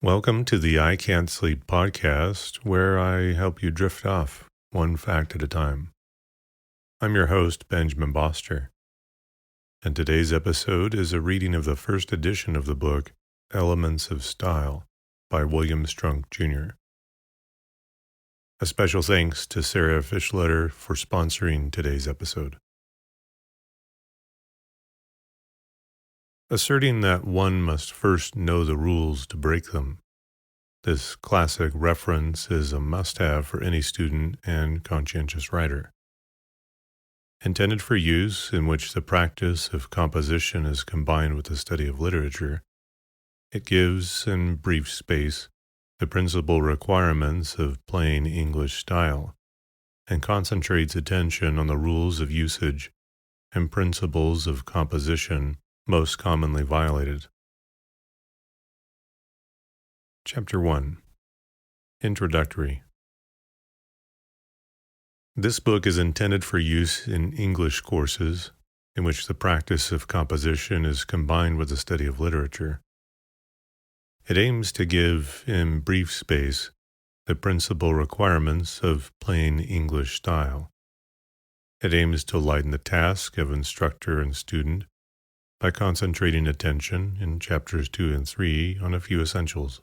Welcome to the I Can't Sleep podcast, where I help you drift off one fact at a time. I'm your host, Benjamin Boster, and today's episode is a reading of the first edition of the book, Elements of Style, by William Strunk Jr. A special thanks to Sarah Fischletter for sponsoring today's episode. Asserting that one must first know the rules to break them. This classic reference is a must-have for any student and conscientious writer. Intended for use in which the practice of composition is combined with the study of literature, it gives, in brief space, the principal requirements of plain English style, and concentrates attention on the rules of usage and principles of composition most commonly violated. Chapter 1. Introductory. This book is intended for use in English courses in which the practice of composition is combined with the study of literature. It aims to give, in brief space, the principal requirements of plain English style. It aims to lighten the task of instructor and student by concentrating attention in chapters 2 and 3 on a few essentials,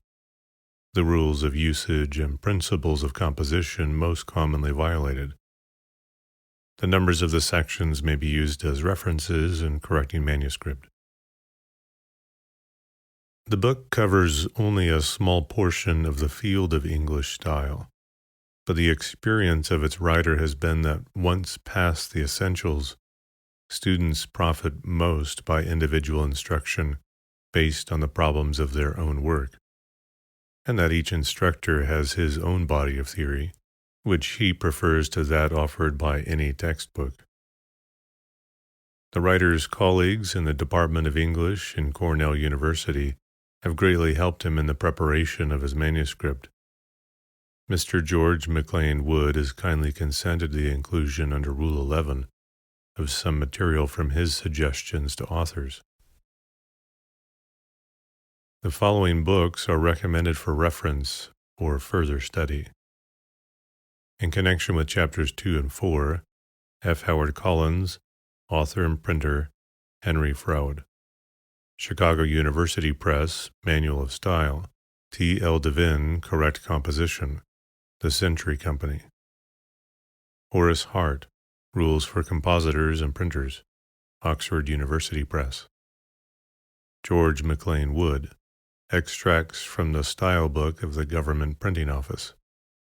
the rules of usage and principles of composition most commonly violated. The numbers of the sections may be used as references in correcting manuscript. The book covers only a small portion of the field of English style, but the experience of its writer has been that once past the essentials, students profit most by individual instruction based on the problems of their own work, and that each instructor has his own body of theory, which he prefers to that offered by any textbook. The writer's colleagues in the Department of English in Cornell University have greatly helped him in the preparation of his manuscript. Mr. George McLean Wood has kindly consented to the inclusion under Rule 11 of some material from his suggestions to authors. The following books are recommended for reference or further study. In connection with chapters 2 and 4, F. Howard Collins, author and printer, Henry Froude. Chicago University Press, Manual of Style, T. L. Devine, Correct Composition, The Century Company. Horace Hart, Rules for Compositors and Printers, Oxford University Press. George McLean Wood, Extracts from the Style Book of the Government Printing Office,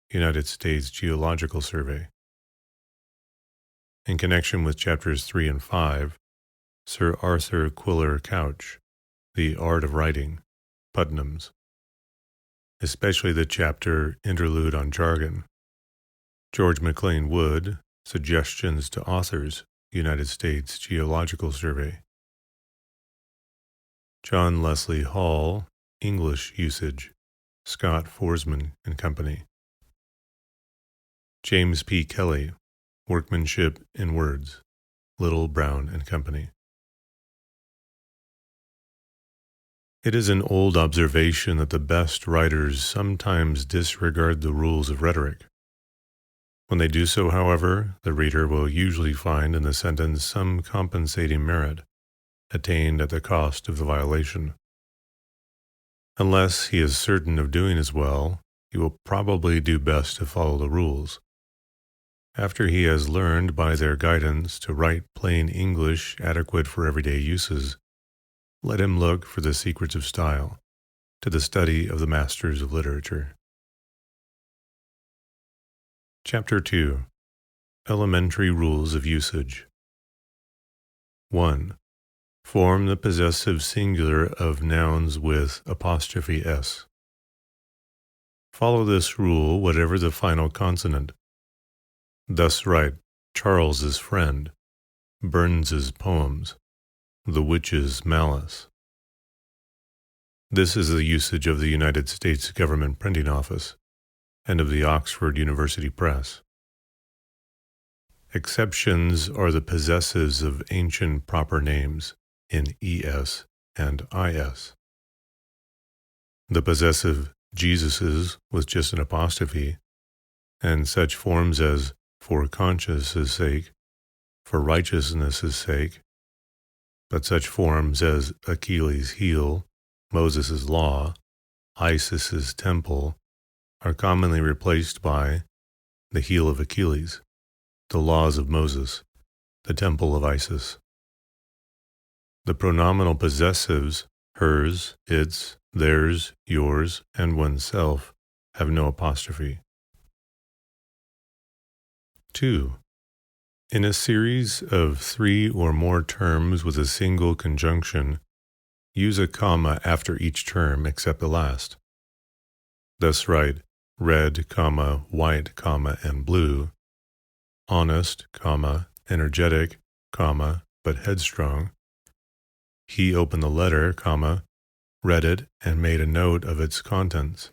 United States Geological Survey. In connection with chapters 3 and 5, Sir Arthur Quiller Couch, The Art of Writing, Putnam's, especially the chapter Interlude on Jargon. George McLean Wood, Suggestions to Authors, United States Geological Survey. John Leslie Hall, English Usage, Scott Forsman and Company. James P. Kelly, Workmanship in Words, Little, Brown and Company. It is an old observation that the best writers sometimes disregard the rules of rhetoric. When they do so, however, the reader will usually find in the sentence some compensating merit, attained at the cost of the violation. Unless he is certain of doing as well, he will probably do best to follow the rules. After he has learned by their guidance to write plain English adequate for everyday uses, let him look for the secrets of style, to the study of the masters of literature. Chapter 2. Elementary Rules of Usage. 1. Form the possessive singular of nouns with ''s. Follow this rule whatever the final consonant. Thus write Charles's friend, Burns's poems, the witch's malice. This is the usage of the United States Government Printing Office and of the Oxford University Press. Exceptions are the possessives of ancient proper names in es and is. the possessive Jesuses with just an apostrophe, and such forms as for conscience' sake, for righteousness' sake, but such forms as Achilles' heel, Moses' law, Isis' temple, are commonly replaced by the heel of Achilles, the laws of Moses, the temple of Isis. The pronominal possessives, hers, its, theirs, yours, and oneself, have no apostrophe. 2. In a series of 3 or more terms with a single conjunction, use a comma after each term except the last. Thus write red, comma, white, comma, and blue, honest, comma, energetic, comma, but headstrong. He opened the letter, comma, read it, and made a note of its contents.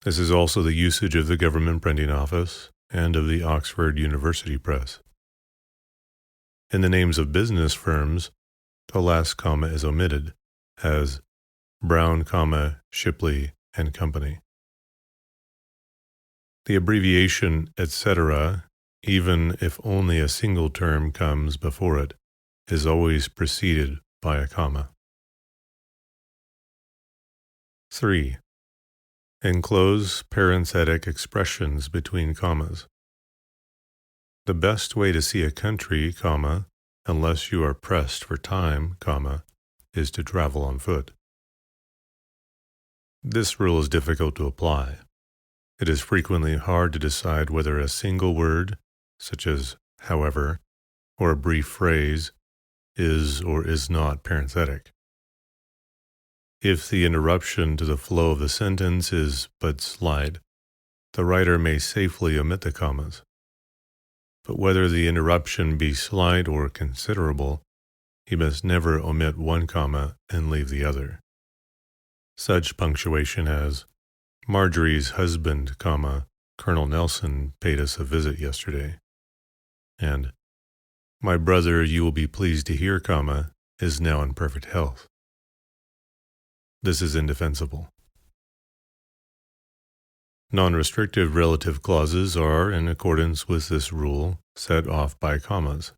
This is also the usage of the Government Printing Office and of the Oxford University Press. In the names of business firms, the last comma is omitted, as Brown, comma, Shipley and Company. The abbreviation etc., even if only a single term comes before it, is always preceded by a comma. 3. Enclose parenthetic expressions between commas. The best way to see a country, comma, unless you are pressed for time, comma, is to travel on foot. This rule is difficult to apply. It is frequently hard to decide whether a single word, such as however, or a brief phrase, is or is not parenthetic. If the interruption to the flow of the sentence is but slight, the writer may safely omit the commas. But whether the interruption be slight or considerable, he must never omit one comma and leave the other. Such punctuation as, Marjorie's husband, comma, Colonel Nelson paid us a visit yesterday, and my brother, you will be pleased to hear, comma, is now in perfect health. This is indefensible. Non-restrictive relative clauses are, in accordance with this rule, set off by commas.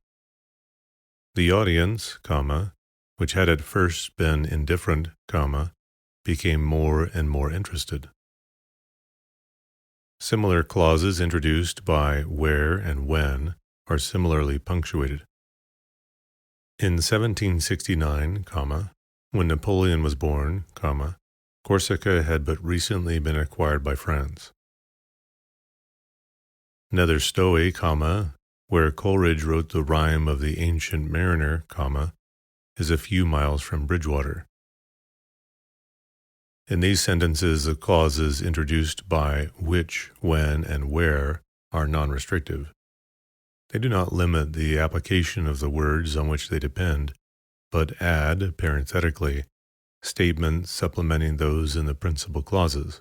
The audience, comma, which had at first been indifferent, comma, became more and more interested. Similar clauses introduced by where and when are similarly punctuated. In 1769, comma, when Napoleon was born, comma, Corsica had but recently been acquired by France. Nether Stowey, comma, where Coleridge wrote the rhyme of the Ancient Mariner, comma, is a few miles from Bridgewater. In these sentences, the clauses introduced by which, when, and where are non-restrictive. They do not limit the application of the words on which they depend, but add, parenthetically, statements supplementing those in the principal clauses.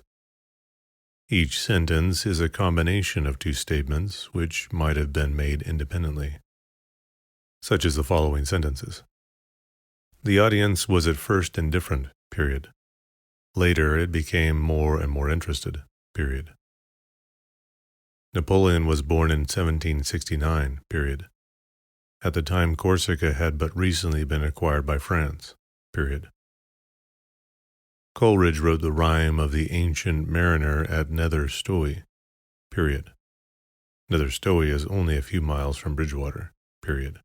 Each sentence is a combination of two statements which might have been made independently, such as the following sentences. The audience was at first indifferent, period. Later it became more and more interested, period. Napoleon was born in 1769, period. At the time Corsica had but recently been acquired by France, period. Coleridge wrote the rhyme of the Ancient Mariner at Nether Stowey, period. Nether Stowey is only a few miles from Bridgewater, period.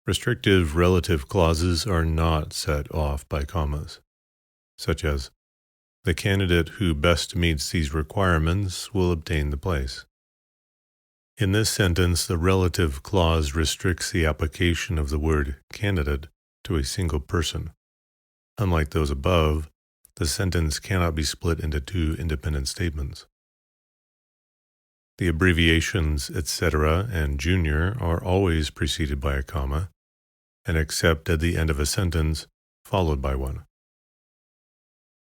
Restrictive relative clauses are not set off by commas, such as, the candidate who best meets these requirements will obtain the place. In this sentence, the relative clause restricts the application of the word candidate to a single person. Unlike those above, the sentence cannot be split into two independent statements. The abbreviations etc. and junior are always preceded by a comma, and except at the end of a sentence, followed by one.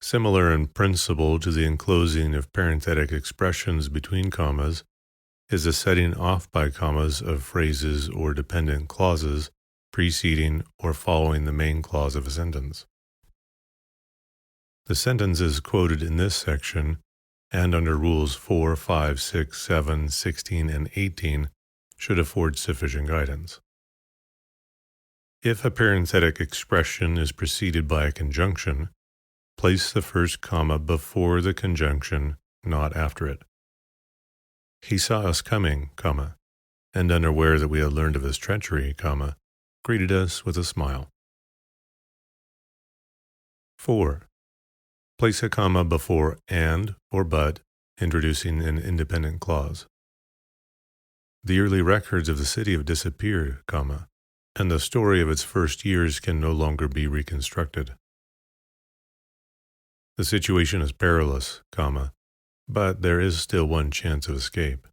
Similar in principle to the enclosing of parenthetic expressions between commas is the setting off by commas of phrases or dependent clauses preceding or following the main clause of a sentence. The sentences quoted in this section and under Rules 4, 5, 6, 7, 16, and 18 should afford sufficient guidance. If a parenthetic expression is preceded by a conjunction, place the first comma before the conjunction, not after it. He saw us coming, comma, and unaware that we had learned of his treachery, comma, greeted us with a smile. 4. Place a comma before and or but, introducing an independent clause. The early records of the city have disappeared, comma, and the story of its first years can no longer be reconstructed. The situation is perilous, comma, but there is still one chance of escape.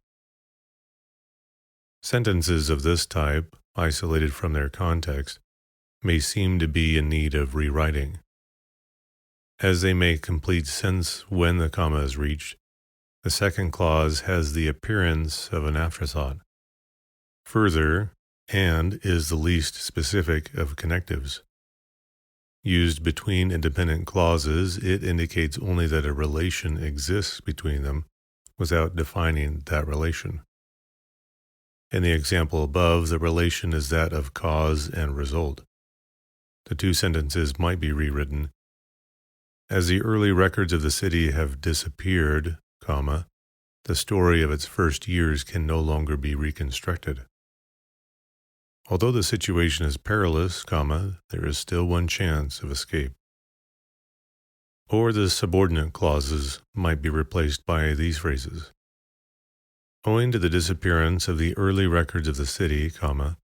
Sentences of this type, isolated from their context, may seem to be in need of rewriting. As they make complete sense when the comma is reached, the second clause has the appearance of an afterthought. Further, and is the least specific of connectives. Used between independent clauses, it indicates only that a relation exists between them without defining that relation. In the example above, the relation is that of cause and result. The two sentences might be rewritten. As the early records of the city have disappeared, comma, the story of its first years can no longer be reconstructed. Although the situation is perilous, comma, there is still one chance of escape. Or the subordinate clauses might be replaced by these phrases. Owing to the disappearance of the early records of the city, comma,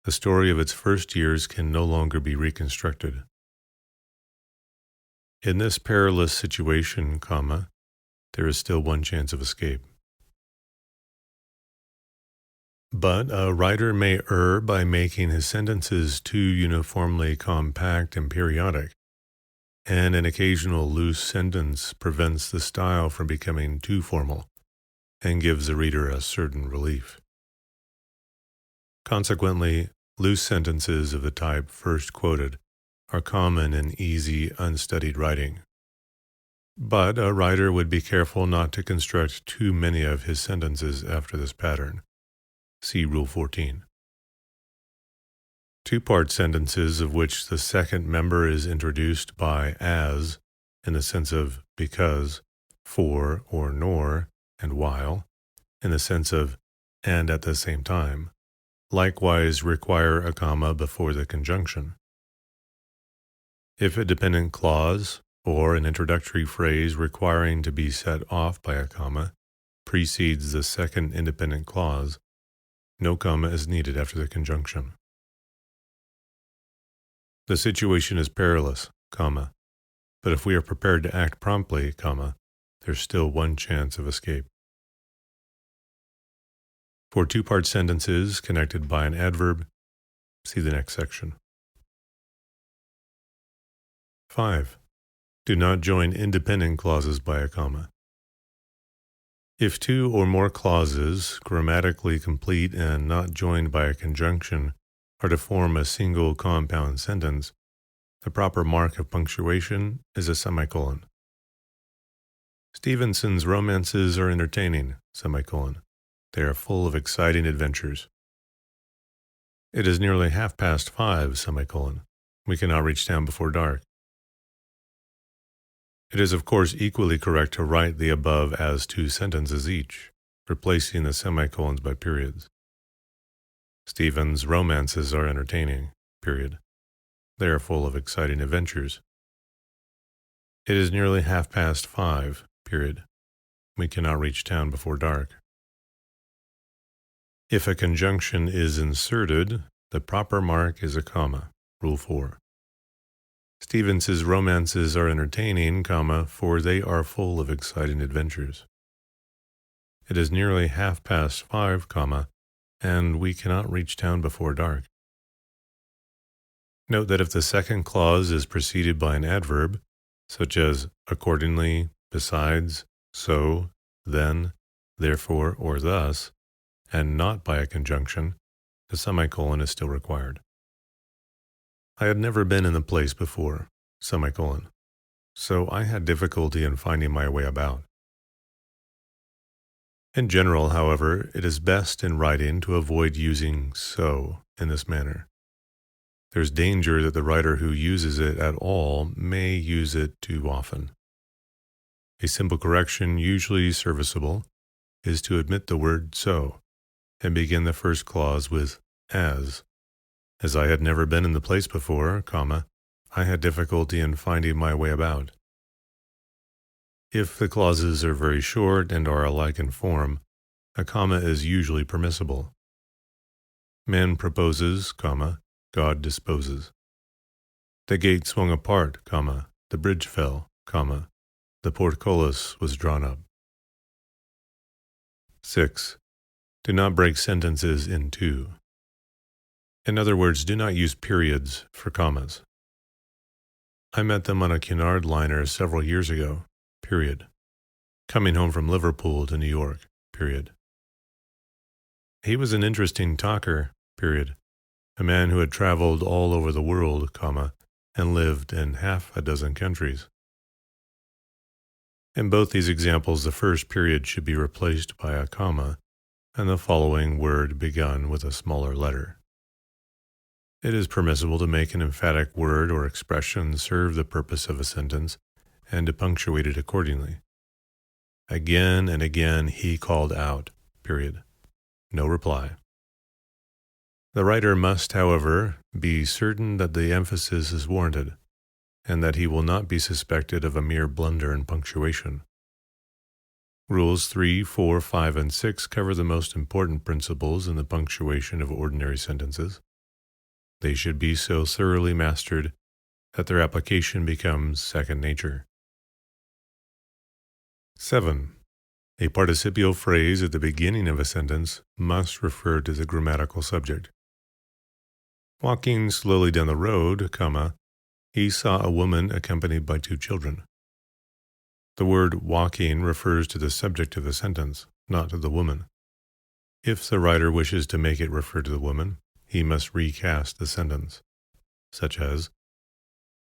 the story of its first years can no longer be reconstructed. In this perilous situation, comma, there is still one chance of escape. But a writer may err by making his sentences too uniformly compact and periodic, and an occasional loose sentence prevents the style from becoming too formal and gives the reader a certain relief. Consequently, loose sentences of the type first quoted are common in easy, unstudied writing. But a writer would be careful not to construct too many of his sentences after this pattern. See Rule 14. Two-part sentences of which the second member is introduced by as, in the sense of because, for or nor, and while, in the sense of and at the same time, likewise require a comma before the conjunction. If a dependent clause, or an introductory phrase requiring to be set off by a comma, precedes the second independent clause, no comma is needed after the conjunction. The situation is perilous, comma, but if we are prepared to act promptly, comma, there's still one chance of escape. For two-part sentences connected by an adverb, see the next section. 5. Do not join independent clauses by a comma. If two or more clauses, grammatically complete and not joined by a conjunction, are to form a single compound sentence, the proper mark of punctuation is a semicolon. Stevenson's romances are entertaining, semicolon. They are full of exciting adventures. It is nearly 5:30, semicolon. We cannot reach town before dark. It is of course equally correct to write the above as two sentences each, replacing the semicolons by periods. Stevens' romances are entertaining, period. They are full of exciting adventures. It is nearly 5:30, period. We cannot reach town before dark. If a conjunction is inserted, the proper mark is a comma, Rule 4. Stevens's romances are entertaining, comma, for they are full of exciting adventures. It is nearly 5:30, comma, and we cannot reach town before dark. Note that if the second clause is preceded by an adverb, such as accordingly, besides, so, then, therefore, or thus, and not by a conjunction, the semicolon is still required. I had never been in the place before, semicolon. so I had difficulty in finding my way about. In general, however, it is best in writing to avoid using so in this manner. There's danger that the writer who uses it at all may use it too often. A simple correction, usually serviceable, is to omit the word so and begin the first clause with as. As I had never been in the place before, I had difficulty in finding my way about. If the clauses are very short and are alike in form, a comma is usually permissible. Man proposes, God disposes. The gate swung apart, the bridge fell, the portcullis was drawn up. 6. Do not break sentences in two. In other words, do not use periods for commas. I met them on a Cunard liner several years ago, coming home from Liverpool to New York, He was an interesting talker, a man who had traveled all over the world, and lived in half a dozen countries. In both these examples, the first period should be replaced by a comma, and the following word begun with a smaller letter. It is permissible to make an emphatic word or expression serve the purpose of a sentence and to punctuate it accordingly. Again and again he called out, No reply. The writer must, however, be certain that the emphasis is warranted, and that he will not be suspected of a mere blunder in punctuation. Rules 3, 4, 5, and 6 cover the most important principles in the punctuation of ordinary sentences. They should be so thoroughly mastered that their application becomes second nature. 7. A participial phrase at the beginning of a sentence must refer to the grammatical subject. Walking slowly down the road, he saw a woman accompanied by 2 children. The word walking refers to the subject of the sentence, not to the woman. If the writer wishes to make it refer to the woman, he must recast the sentence, such as,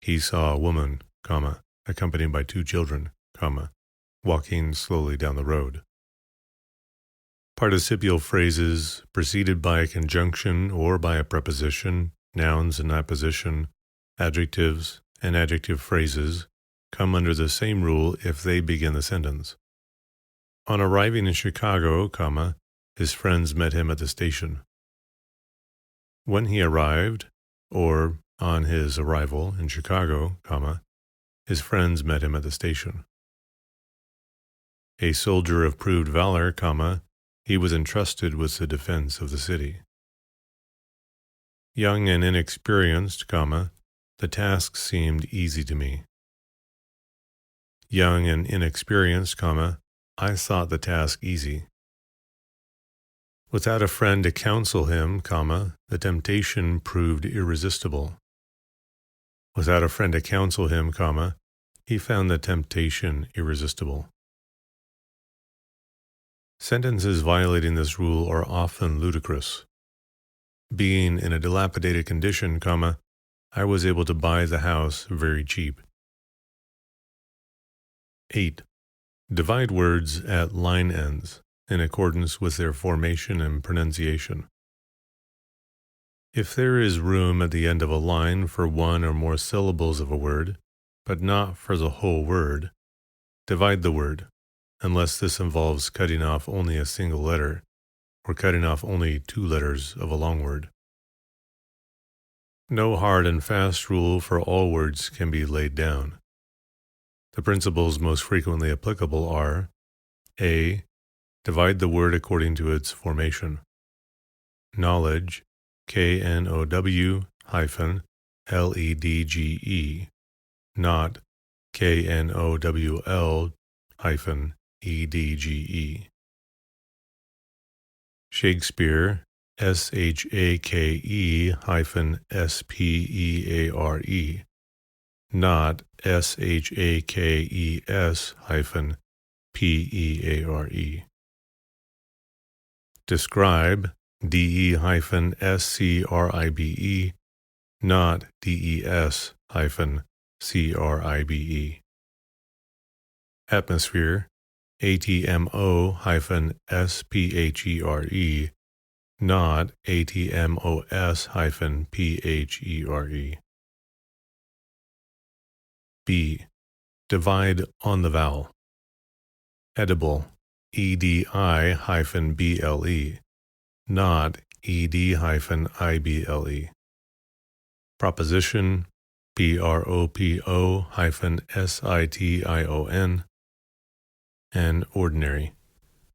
he saw a woman, accompanied by 2 children, walking slowly down the road. Participial phrases preceded by a conjunction or by a preposition, nouns and apposition, adjectives, and adjective phrases come under the same rule if they begin the sentence. On arriving in Chicago, his friends met him at the station. When he arrived, or on his arrival in Chicago, his friends met him at the station. A soldier of proved valor, he was entrusted with the defense of the city. Young and inexperienced, the task seemed easy to me. Young and inexperienced, I thought the task easy. Without a friend to counsel him, the temptation proved irresistible. Without a friend to counsel him, he found the temptation irresistible. Sentences violating this rule are often ludicrous. Being in a dilapidated condition, I was able to buy the house very cheap. 8. Divide words at line ends in accordance with their formation and pronunciation. If there is room at the end of a line for one or more syllables of a word, but not for the whole word, divide the word, unless this involves cutting off only a single letter or cutting off only 2 letters of a long word. No hard and fast rule for all words can be laid down. The principles most frequently applicable are: A. Divide the word according to its formation. Knowledge, KNOW hyphen LEDGE, not KNOWL hyphen EDGE. Shakespeare, SHAKE hyphen SPEARE, not SHAKES hyphen PEARE. Describe, DE hyphen SCRIBE, not DES hyphen CRIBE. Atmosphere, ATMO-SPHERE, not ATMOS-PHERE. B. Divide on the vowel. Edible, EDI-BLE, not ED-IBLE. Proposition, PROPO-SITION, and ordinary,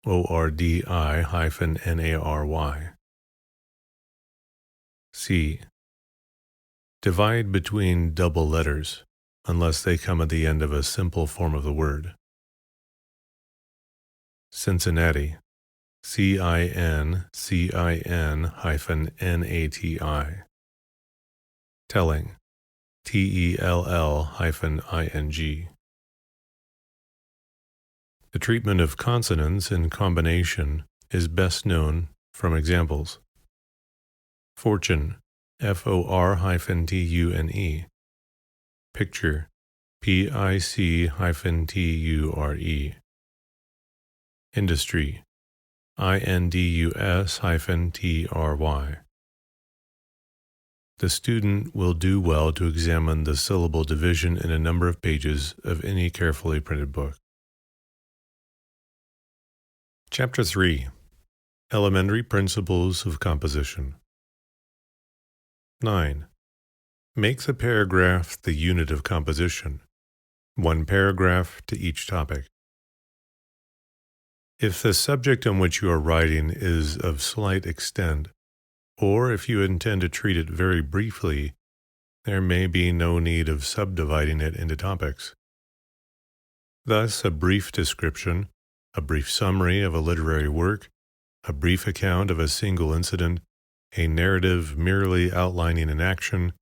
ORDI-NARY. C. Divide between double letters, unless they come at the end of a simple form of the word. Cincinnati, CINCIN-NATI. Telling, TELL-ING. The treatment of consonants in combination is best known from examples. Fortune, FOR-TUNE. Picture, PIC-TURE. Industry, INDUS-TRY. The student will do well to examine the syllable division in a number of pages of any carefully printed book. Chapter 3. Elementary Principles of Composition. 9. Make the paragraph the unit of composition, one paragraph to each topic. If the subject on which you are writing is of slight extent, or if you intend to treat it very briefly, there may be no need of subdividing it into topics. Thus, a brief description, a brief summary of a literary work, a brief account of a single incident, a narrative merely outlining an action,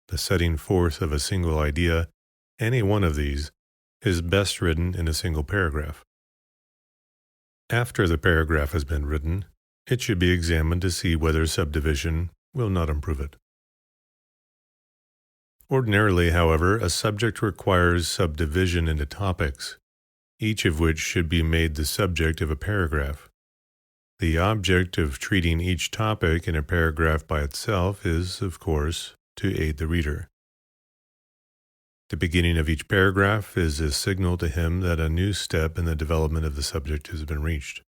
the setting forth of a single idea, any one of these is best written in a single paragraph. After the paragraph has been written, it should be examined to see whether subdivision will not improve it. Ordinarily, however, a subject requires subdivision into topics, each of which should be made the subject of a paragraph. The object of treating each topic in a paragraph by itself is, of course, to aid the reader. The beginning of each paragraph is a signal to him that a new step in the development of the subject has been reached.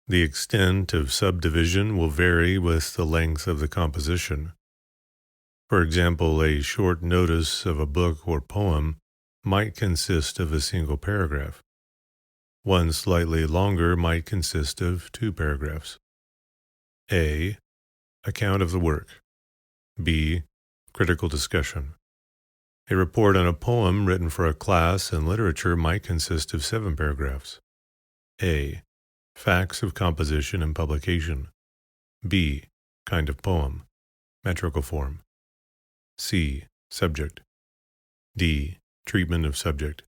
The extent of subdivision will vary with the length of the composition. For example, a short notice of a book or poem might consist of a single paragraph. One slightly longer might consist of 2 paragraphs. A. Account of the work. B. Critical discussion. A report on a poem written for a class in literature might consist of 7 paragraphs. A. Facts of composition and publication. B. Kind of poem. Metrical form. C. Subject. D. Treatment of subject.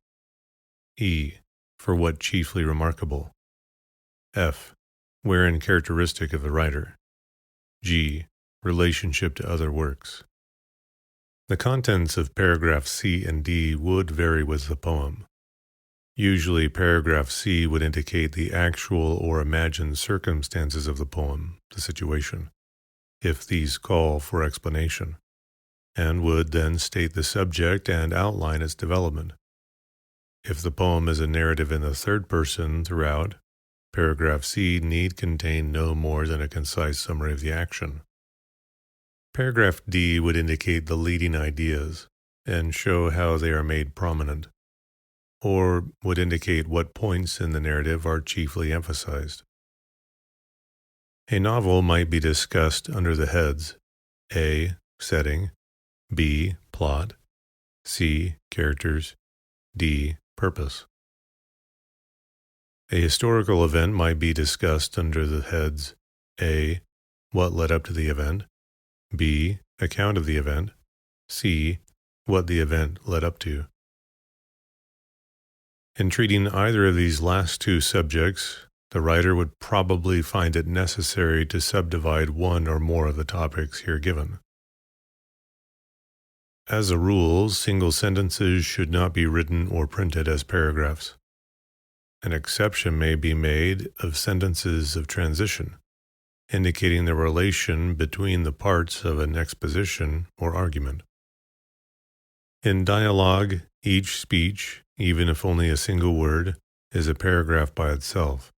E. For what chiefly remarkable. F. Wherein characteristic of the writer. G. Relationship to other works. The contents of paragraphs C and D would vary with the poem. Usually, paragraph C would indicate the actual or imagined circumstances of the poem, the situation, if these call for explanation, and would then state the subject and outline its development. If the poem is a narrative in the third person throughout, paragraph C need contain no more than a concise summary of the action. Paragraph D would indicate the leading ideas and show how they are made prominent, or would indicate what points in the narrative are chiefly emphasized. A novel might be discussed under the heads A. Setting, B. Plot, C. Characters, D. Purpose. A historical event might be discussed under the heads A. What led up to the event, B. Account of the event, C. What the event led up to. In treating either of these last 2 subjects, the writer would probably find it necessary to subdivide one or more of the topics here given. As a rule, single sentences should not be written or printed as paragraphs. An exception may be made of sentences of transition, indicating the relation between the parts of an exposition or argument. In dialogue, each speech, even if only a single word, is a paragraph by itself.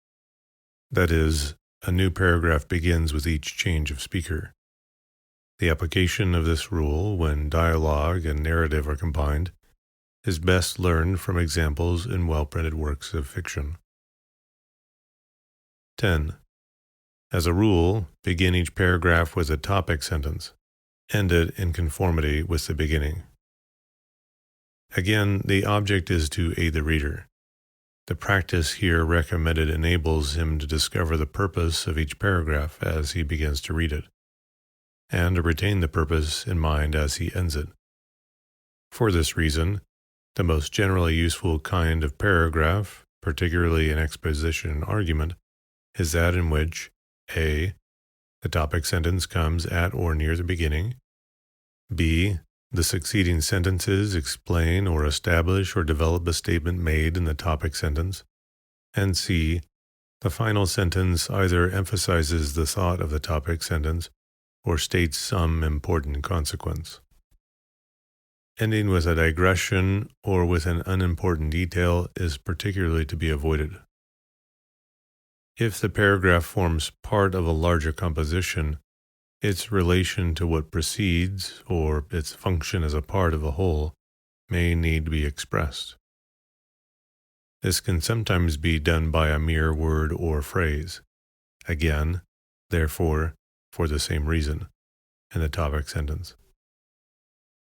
That is, a new paragraph begins with each change of speaker. The application of this rule, when dialogue and narrative are combined, is best learned from examples in well-printed works of fiction. 10. As a rule, begin each paragraph with a topic sentence. End it in conformity with the beginning. Again, the object is to aid the reader. The practice here recommended enables him to discover the purpose of each paragraph as he begins to read it, and to retain the purpose in mind as he ends it. For this reason, the most generally useful kind of paragraph, particularly in exposition and argument, is that in which a. The topic sentence comes at or near the beginning. b. The succeeding sentences explain or establish or develop a statement made in the topic sentence. And c. The final sentence either emphasizes the thought of the topic sentence or states some important consequence. Ending with a digression or with an unimportant detail is particularly to be avoided. If the paragraph forms part of a larger composition, its relation to what precedes, or its function as a part of a whole, may need to be expressed. This can sometimes be done by a mere word or phrase. Again, therefore, for the same reason, in the topic sentence.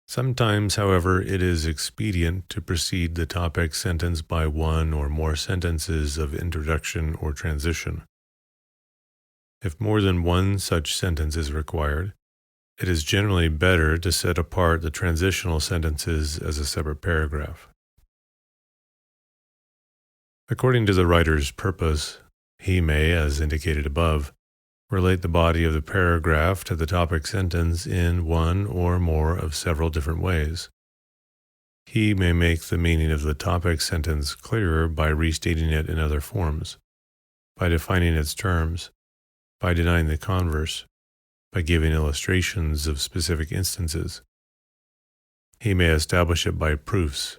Sometimes, however, it is expedient to precede the topic sentence by one or more sentences of introduction or transition. If more than one such sentence is required, it is generally better to set apart the transitional sentences as a separate paragraph. According to the writer's purpose, he may, as indicated above, relate the body of the paragraph to the topic sentence in one or more of several different ways. He may make the meaning of the topic sentence clearer by restating it in other forms, by defining its terms, by denying the converse, by giving illustrations of specific instances. He may establish it by proofs,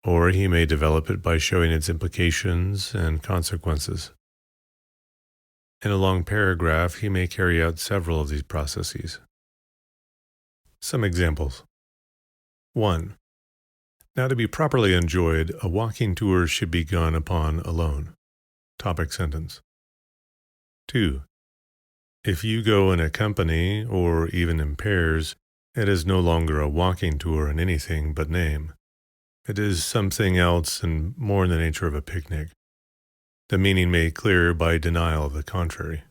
or he may develop it by showing its implications and consequences. In a long paragraph, he may carry out several of these processes. Some examples. 1. Now, to be properly enjoyed, a walking tour should be gone upon alone. Topic sentence. 2. If you go in a company, or even in pairs, it is no longer a walking tour in anything but name. It is something else and more in the nature of a picnic. The meaning made clear by denial of the contrary.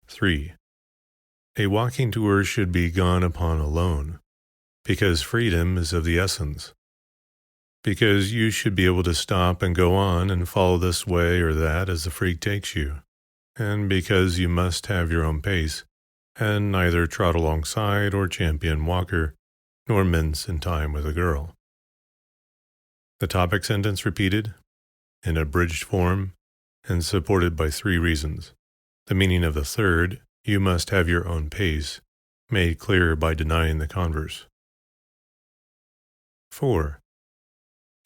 3. A walking tour should be gone upon alone, because freedom is of the essence. Because you should be able to stop and go on and follow this way or that as the freak takes you, and because you must have your own pace, and neither trot alongside or champion walker, nor mince in time with a girl. The topic sentence repeated, in abridged form, and supported by 3 reasons. The meaning of the third, you must have your own pace, made clear by denying the converse. 4.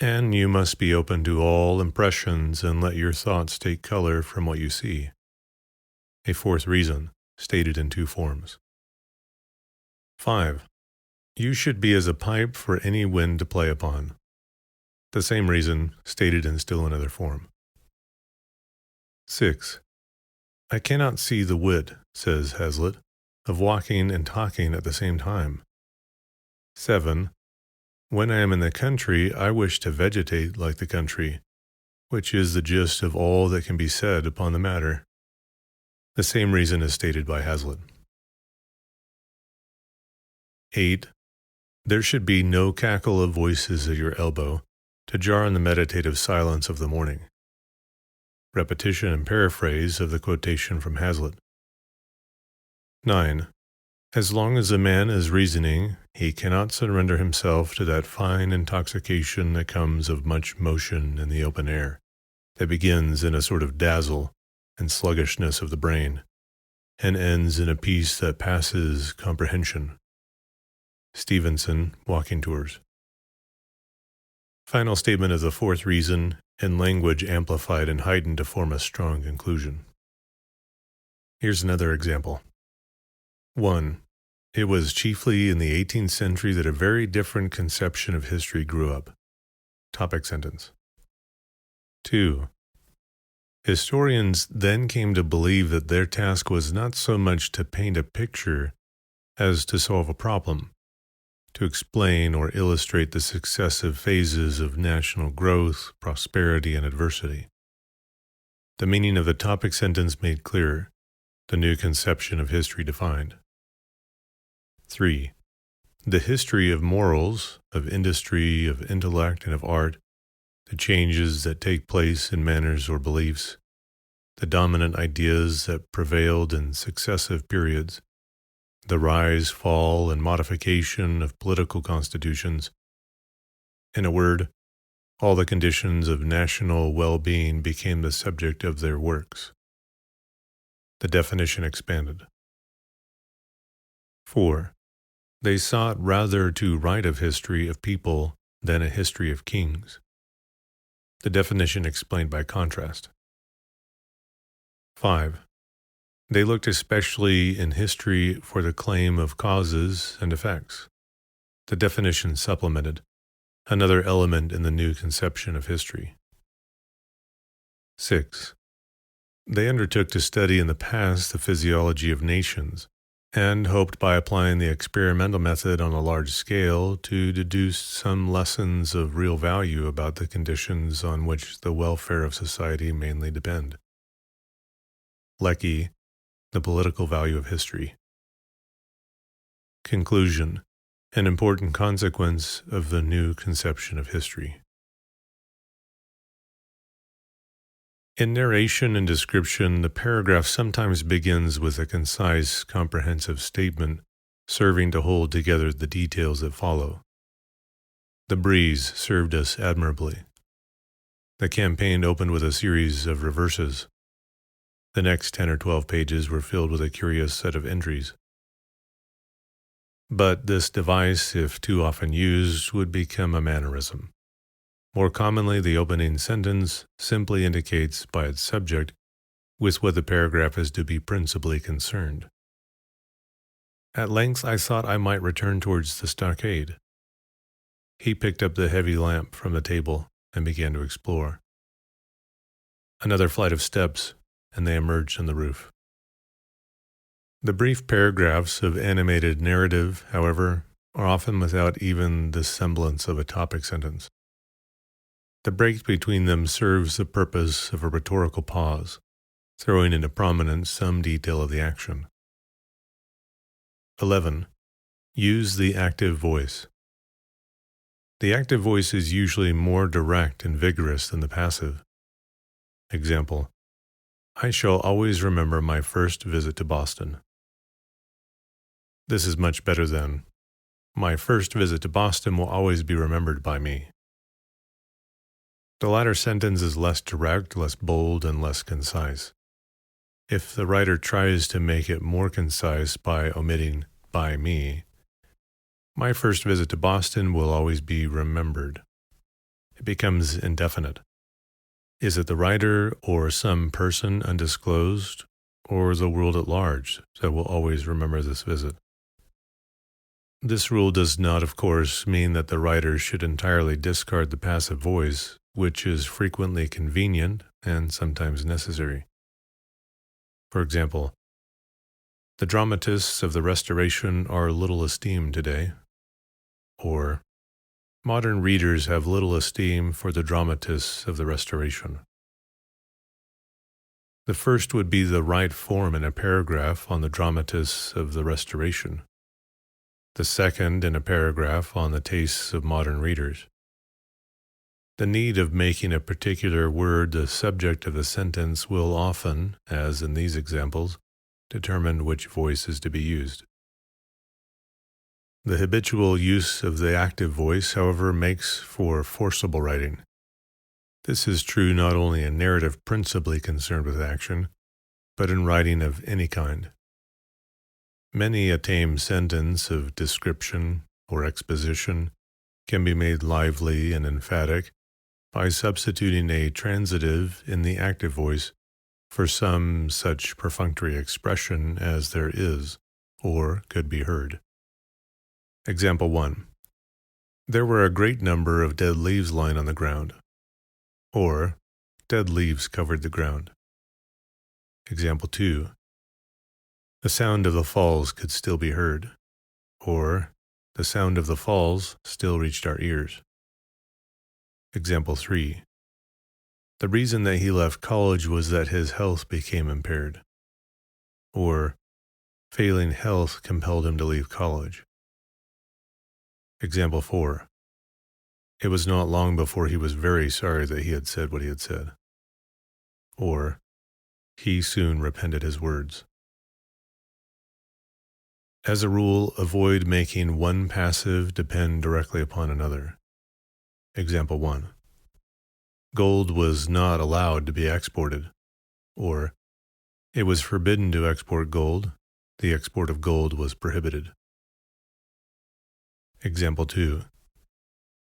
And you must be open to all impressions and let your thoughts take color from what you see. A 4th reason, stated in 2 forms. 5. You should be as a pipe for any wind to play upon. The same reason, stated in still another form. 6. I cannot see the wit, says Hazlitt, of walking and talking at the same time. 7. When I am in the country, I wish to vegetate like the country, which is the gist of all that can be said upon the matter. The same reason is stated by Hazlitt. 8. There should be no cackle of voices at your elbow, to jar on the meditative silence of the morning. Repetition and paraphrase of the quotation from Hazlitt. 9. As long as a man is reasoning, he cannot surrender himself to that fine intoxication that comes of much motion in the open air, that begins in a sort of dazzle and sluggishness of the brain, and ends in a peace that passes comprehension. Stevenson, Walking Tours. Final statement of the fourth reason, in language amplified and heightened to form a strong conclusion. Here's another example. 1. It was chiefly in the 18th century that a very different conception of history grew up. Topic sentence. 2. Historians then came to believe that their task was not so much to paint a picture as to solve a problem, to explain or illustrate the successive phases of national growth, prosperity, and adversity. The meaning of the topic sentence made clearer, the new conception of history defined. 3. The history of morals, of industry, of intellect, and of art, the changes that take place in manners or beliefs, the dominant ideas that prevailed in successive periods, the rise, fall, and modification of political constitutions. In a word, all the conditions of national well-being became the subject of their works. The definition expanded. 4. They sought rather to write a history of people than a history of kings. The definition explained by contrast. 5. They looked especially in history for the claim of causes and effects. The definition supplemented, another element in the new conception of history. 6. They undertook to study in the past the physiology of nations, and hoped by applying the experimental method on a large scale to deduce some lessons of real value about the conditions on which the welfare of society mainly depend. Lecky, The Political Value of History. Conclusion, an important consequence of the new conception of history. In narration and description, the paragraph sometimes begins with a concise, comprehensive statement, serving to hold together the details that follow. The breeze served us admirably. The campaign opened with a series of reverses. The next 10 or 12 pages were filled with a curious set of entries. But this device, if too often used, would become a mannerism. More commonly, the opening sentence simply indicates by its subject with what the paragraph is to be principally concerned. At length I thought I might return towards the stockade. He picked up the heavy lamp from the table and began to explore. Another flight of steps, and they emerged on the roof. The brief paragraphs of animated narrative, however, are often without even the semblance of a topic sentence. The break between them serves the purpose of a rhetorical pause, throwing into prominence some detail of the action. 11. Use the active voice. The active voice is usually more direct and vigorous than the passive. Example: I shall always remember my first visit to Boston. This is much better than, my first visit to Boston will always be remembered by me. The latter sentence is less direct, less bold, and less concise. If the writer tries to make it more concise by omitting by me, my first visit to Boston will always be remembered. It becomes indefinite. Is it the writer or some person undisclosed, or the world at large that will always remember this visit? This rule does not, of course, mean that the writer should entirely discard the passive voice, which is frequently convenient and sometimes necessary. For example, the dramatists of the Restoration are little esteemed today, or modern readers have little esteem for the dramatists of the Restoration. The first would be the right form in a paragraph on the dramatists of the Restoration. The second in a paragraph on the tastes of modern readers. The need of making a particular word the subject of the sentence will often, as in these examples, determine which voice is to be used. The habitual use of the active voice, however, makes for forcible writing. This is true not only in narrative principally concerned with action, but in writing of any kind. Many a tame sentence of description or exposition can be made lively and emphatic by substituting a transitive in the active voice for some such perfunctory expression as there is or could be heard. Example 1. There were a great number of dead leaves lying on the ground. Or, dead leaves covered the ground. Example 2. The sound of the falls could still be heard. Or, the sound of the falls still reached our ears. Example 3. The reason that he left college was that his health became impaired. Or, failing health compelled him to leave college. Example 4. It was not long before he was very sorry that he had said what he had said. Or, he soon repented his words. As a rule, avoid making one passive depend directly upon another. Example 1. Gold was not allowed to be exported. Or, it was forbidden to export gold. The export of gold was prohibited. Example 2.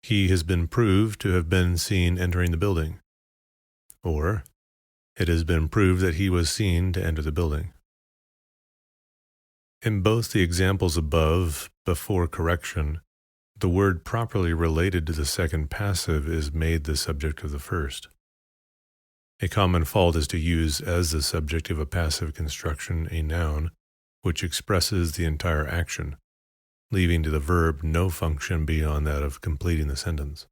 He has been proved to have been seen entering the building. Or, it has been proved that he was seen to enter the building. In both the examples above, before correction, the word properly related to the second passive is made the subject of the first. A common fault is to use as the subject of a passive construction a noun which expresses the entire action, leaving to the verb no function beyond that of completing the sentence.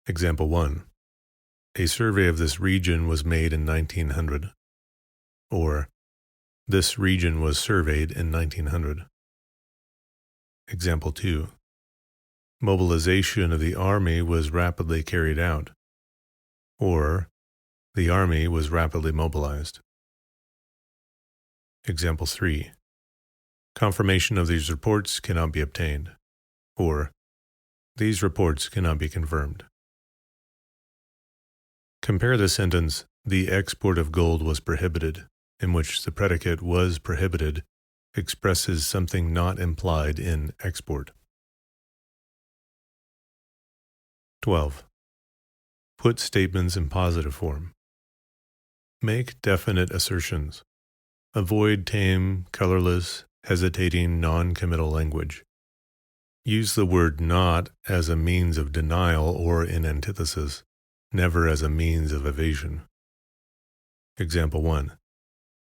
Example 1. A survey of this region was made in 1900. Or, this region was surveyed in 1900. Example 2. Mobilization of the army was rapidly carried out. Or, the army was rapidly mobilized. Example 3. Confirmation of these reports cannot be obtained. Or, these reports cannot be confirmed. Compare the sentence, the export of gold was prohibited, in which the predicate was prohibited expresses something not implied in export. 12. Put statements in positive form. Make definite assertions. Avoid tame, colorless, hesitating, non-committal language. Use the word not as a means of denial or in antithesis, never as a means of evasion. Example 1.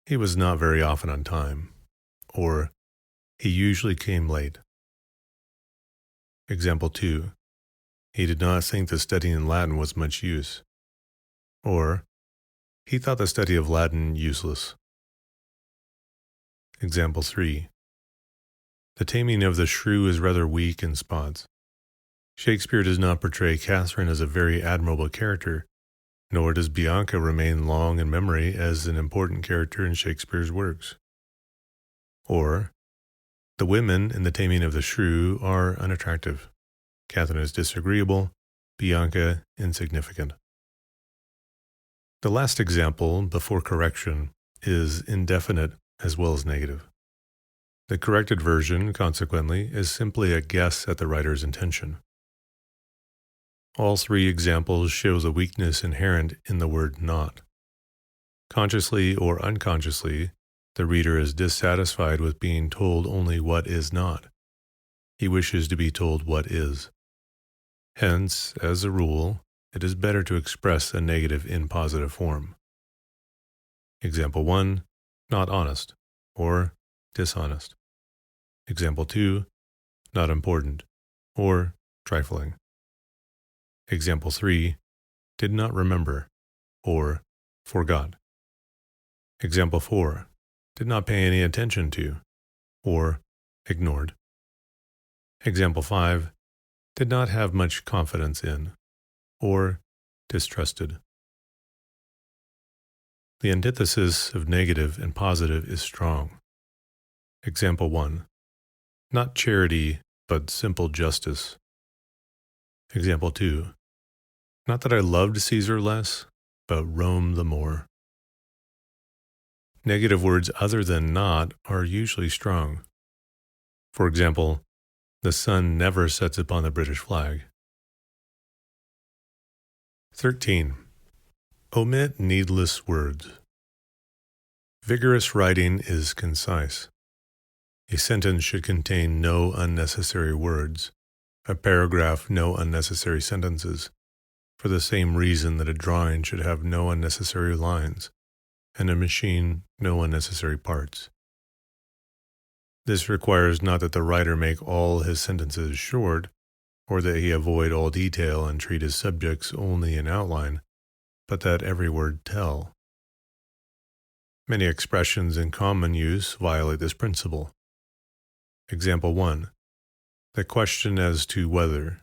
He was not very often on time. Or, he usually came late. Example 2. He did not think the studying Latin was much use. Or, he thought the study of Latin useless. Example 3. The taming of the shrew is rather weak in spots. Shakespeare does not portray Catherine as a very admirable character, nor does Bianca remain long in memory as an important character in Shakespeare's works. Or, the women in The Taming of the Shrew are unattractive. Catherine is disagreeable, Bianca insignificant. The last example, before correction, is indefinite as well as negative. The corrected version, consequently, is simply a guess at the writer's intention. All three examples show the weakness inherent in the word not. Consciously or unconsciously, the reader is dissatisfied with being told only what is not. He wishes to be told what is. Hence, as a rule, it is better to express a negative in positive form. Example 1, not honest, or dishonest. Example 2, not important, or trifling. Example 3, did not remember, or forgot. Example 4, did not pay any attention to, or ignored. Example 5, did not have much confidence in, or distrusted. The antithesis of negative and positive is strong. Example 1, Not charity, but simple justice. Example 2. Not that I loved Caesar less, but Rome the more. Negative words other than not are usually strong. For example, the sun never sets upon the British flag. 13. Omit needless words. Vigorous writing is concise. A sentence should contain no unnecessary words, a paragraph no unnecessary sentences, for the same reason that a drawing should have no unnecessary lines, and a machine no unnecessary parts. This requires not that the writer make all his sentences short, or that he avoid all detail and treat his subjects only in outline, but that every word tell. Many expressions in common use violate this principle. Example 1. The question as to whether,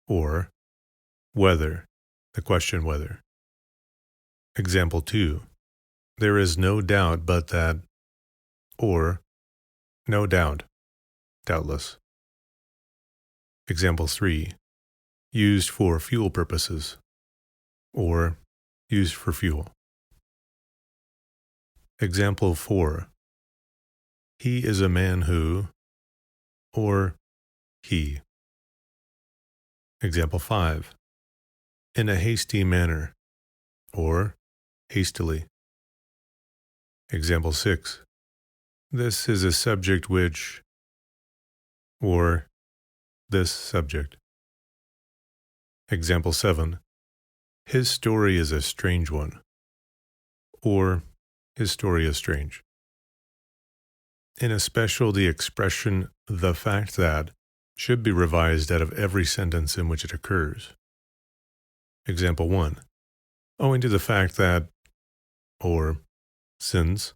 or whether, the question whether. Example 2. There is no doubt but that, or no doubt, doubtless. Example 3. Used for fuel purposes, or used for fuel. Example 4. He is a man who, or he. Example 5. In a hasty manner, or hastily. Example 6. This is a subject which, or this subject. Example 7. His story is a strange one, or his story is strange. In especial, the expression the fact that should be revised out of every sentence in which it occurs. Example 1. Owing to the fact that, or since,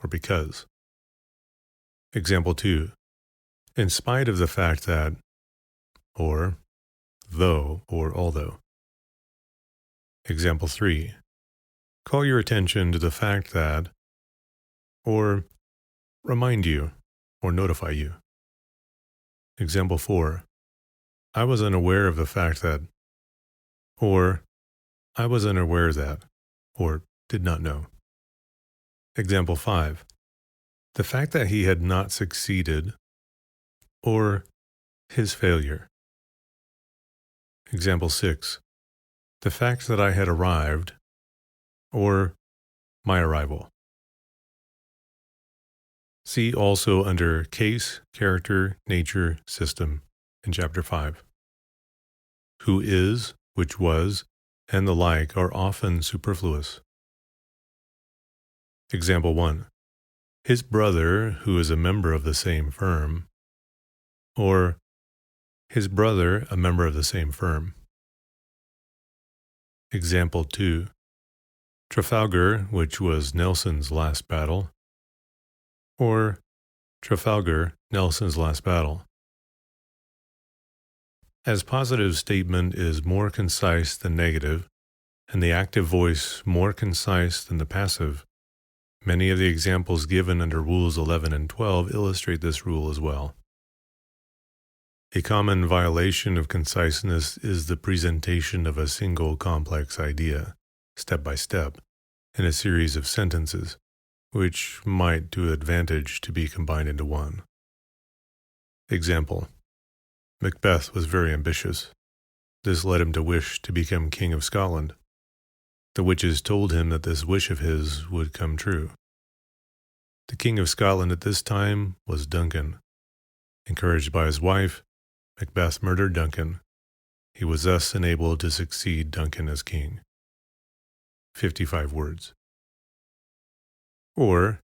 or because. Example 2. In spite of the fact that, or though, or although. Example 3. Call your attention to the fact that, or remind you, or notify you. Example 4. I was unaware of the fact that, or I was unaware that, or did not know. Example 5. The fact that he had not succeeded, or his failure. Example 6. The fact that I had arrived, or my arrival. See also under Case, Character, Nature, System in Chapter 5. Who is, which was, and the like are often superfluous. Example 1. His brother, who is a member of the same firm, or his brother, a member of the same firm. Example 2. Trafalgar, which was Nelson's last battle, or Trafalgar, Nelson's last battle. As positive statement is more concise than negative, and the active voice more concise than the passive, many of the examples given under Rules 11 and 12 illustrate this rule as well. A common violation of conciseness is the presentation of a single complex idea, step by step, in a series of sentences, which might do advantage to be combined into one. Example: Macbeth was very ambitious. This led him to wish to become King of Scotland. The witches told him that this wish of his would come true. The King of Scotland at this time was Duncan. Encouraged by his wife, Macbeth murdered Duncan. He was thus enabled to succeed Duncan as king. 55 words. Or,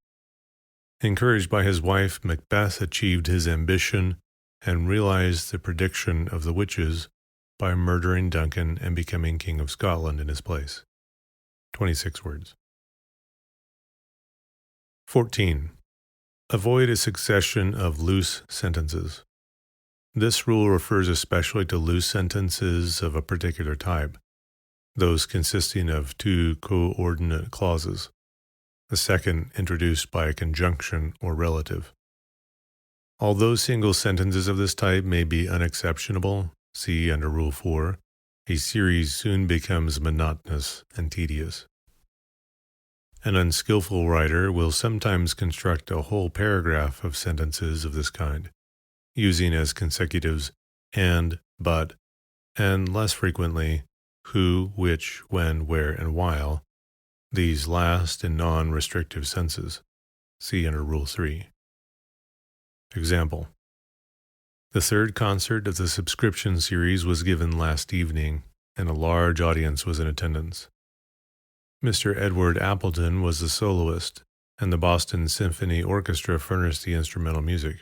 encouraged by his wife, Macbeth achieved his ambition and realized the prediction of the witches by murdering Duncan and becoming King of Scotland in his place. 26 words. 14. Avoid a succession of loose sentences. This rule refers especially to loose sentences of a particular type, those consisting of two coordinate clauses, the second introduced by a conjunction or relative. Although single sentences of this type may be unexceptionable, see under Rule 4, a series soon becomes monotonous and tedious. An unskillful writer will sometimes construct a whole paragraph of sentences of this kind, using as consecutives and, but, and less frequently who, which, when, where, and while, these last in non-restrictive senses. See under Rule 3. Example: the third concert of the subscription series was given last evening, and a large audience was in attendance. Mr. Edward Appleton was the soloist, and the Boston Symphony Orchestra furnished the instrumental music.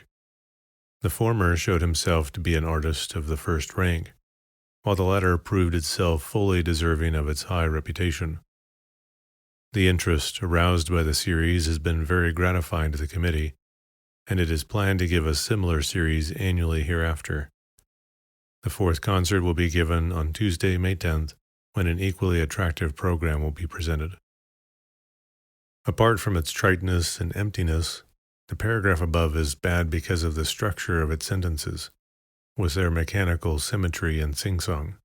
The former showed himself to be an artist of the first rank, while the latter proved itself fully deserving of its high reputation. The interest aroused by the series has been very gratifying to the committee, and it is planned to give a similar series annually hereafter. The fourth concert will be given on Tuesday, May 10th, when an equally attractive program will be presented. Apart from its triteness and emptiness, the paragraph above is bad because of the structure of its sentences, with their mechanical symmetry and sing-song.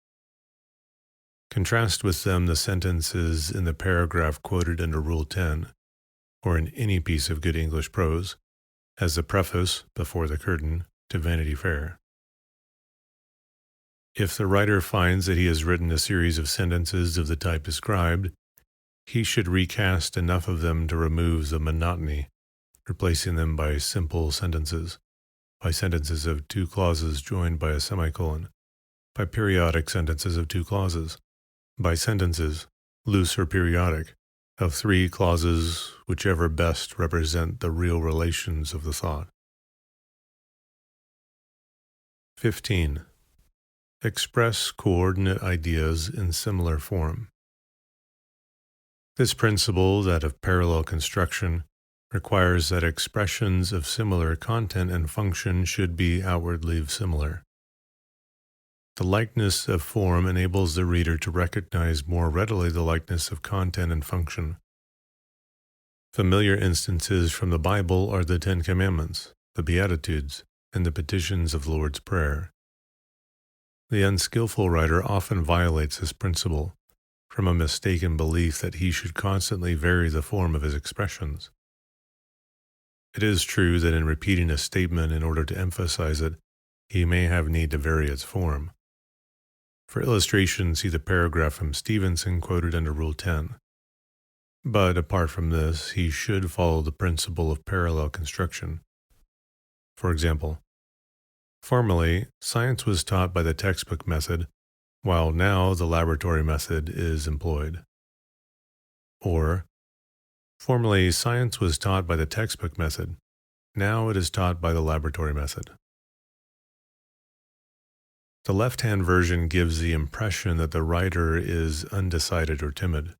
Contrast with them the sentences in the paragraph quoted under Rule 10, or in any piece of good English prose, as the preface, before the curtain, to Vanity Fair. If the writer finds that he has written a series of sentences of the type described, he should recast enough of them to remove the monotony, replacing them by simple sentences, by sentences of 2 clauses joined by a semicolon, by periodic sentences of 2 clauses, by sentences, loose or periodic, of 3 clauses, whichever best represent the real relations of the thought. 15. Express coordinate ideas in similar form. This principle, that of parallel construction, requires that expressions of similar content and function should be outwardly similar. The likeness of form enables the reader to recognize more readily the likeness of content and function. Familiar instances from the Bible are the 10 Commandments, the Beatitudes, and the petitions of the Lord's Prayer. The unskillful writer often violates this principle from a mistaken belief that he should constantly vary the form of his expressions. It is true that in repeating a statement in order to emphasize it, he may have need to vary its form. For illustration, see the paragraph from Stevenson quoted under Rule 10. But apart from this, he should follow the principle of parallel construction. For example, formerly, science was taught by the textbook method, while now the laboratory method is employed. Or, formerly, science was taught by the textbook method, now it is taught by the laboratory method. The left-hand version gives the impression that the writer is undecided or timid.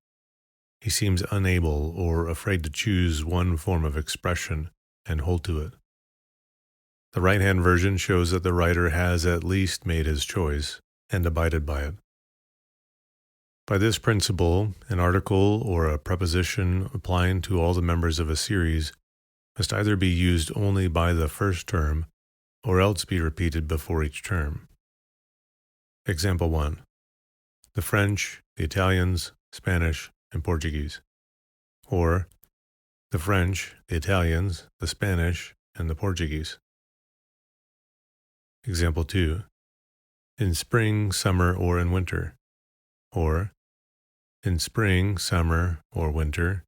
He seems unable or afraid to choose one form of expression and hold to it. The right-hand version shows that the writer has at least made his choice and abided by it. By this principle, an article or a preposition applying to all the members of a series must either be used only by the first term or else be repeated before each term. Example 1. The French, the Italians, Spanish, and Portuguese. Or, the French, the Italians, the Spanish, and the Portuguese. Example 2. In spring, summer, or in winter. Or, in spring, summer, or winter.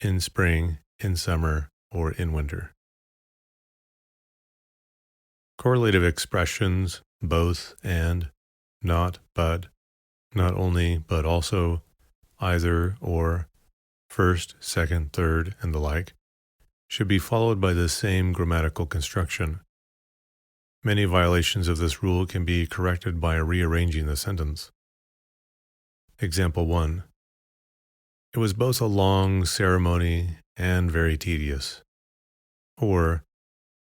In spring, in summer, or in winter. Correlative expressions, both and, not but, not only but also, either or, first, second, third, and the like, should be followed by the same grammatical construction. Many violations of this rule can be corrected by rearranging the sentence. Example 1. It was both a long ceremony and very tedious. Or,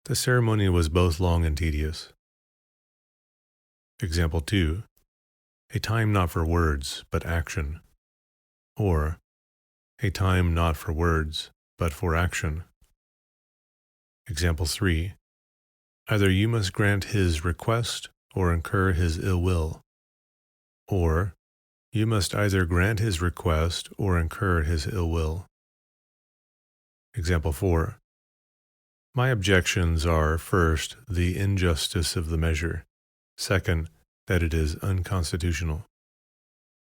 the ceremony was both long and tedious. Example 2. A time not for words, but action. Or, a time not for words, but for action. Example 3. Either you must grant his request or incur his ill will. Or, you must either grant his request or incur his ill will. Example 4. My objections are, first, the injustice of the measure. Second, that it is unconstitutional.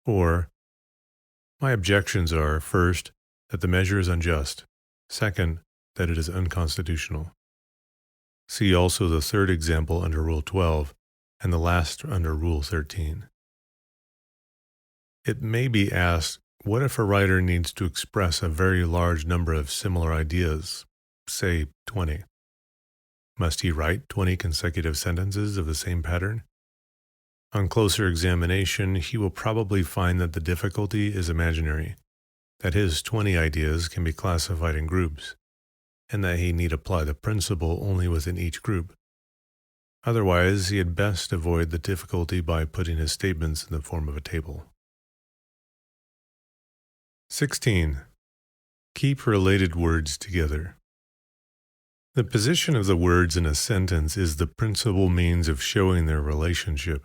Or, my objections are, first, that the measure is unjust. Second, that it is unconstitutional. See also the third example under Rule 12 and the last under Rule 13. It may be asked, what if a writer needs to express a very large number of similar ideas, say 20? Must he write 20 consecutive sentences of the same pattern? On closer examination, he will probably find that the difficulty is imaginary, that his 20 ideas can be classified in groups, and that he need apply the principle only within each group. Otherwise, he had best avoid the difficulty by putting his statements in the form of a table. 16. Keep related words together. The position of the words in a sentence is the principal means of showing their relationship.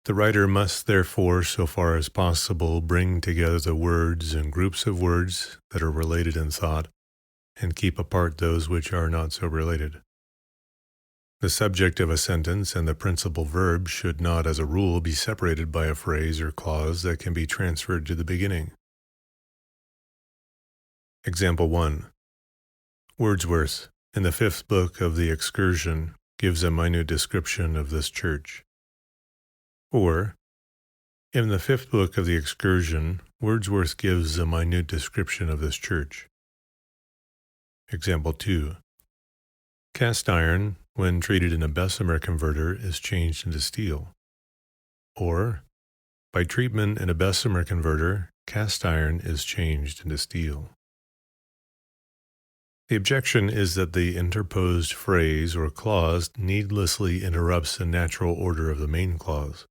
The writer must therefore, so far as possible, bring together the words and groups of words that are related in thought, and keep apart those which are not so related. The subject of a sentence and the principal verb should not, as a rule, be separated by a phrase or clause that can be transferred to the beginning. Example 1. Wordsworth, in the 5th book of the Excursion, gives a minute description of this church. Or, in the 5th book of the Excursion, Wordsworth gives a minute description of this church. Example 2. Cast iron, when treated in a Bessemer converter, is changed into steel. Or, by treatment in a Bessemer converter, cast iron is changed into steel. The objection is that the interposed phrase or clause needlessly interrupts the natural order of the main clause.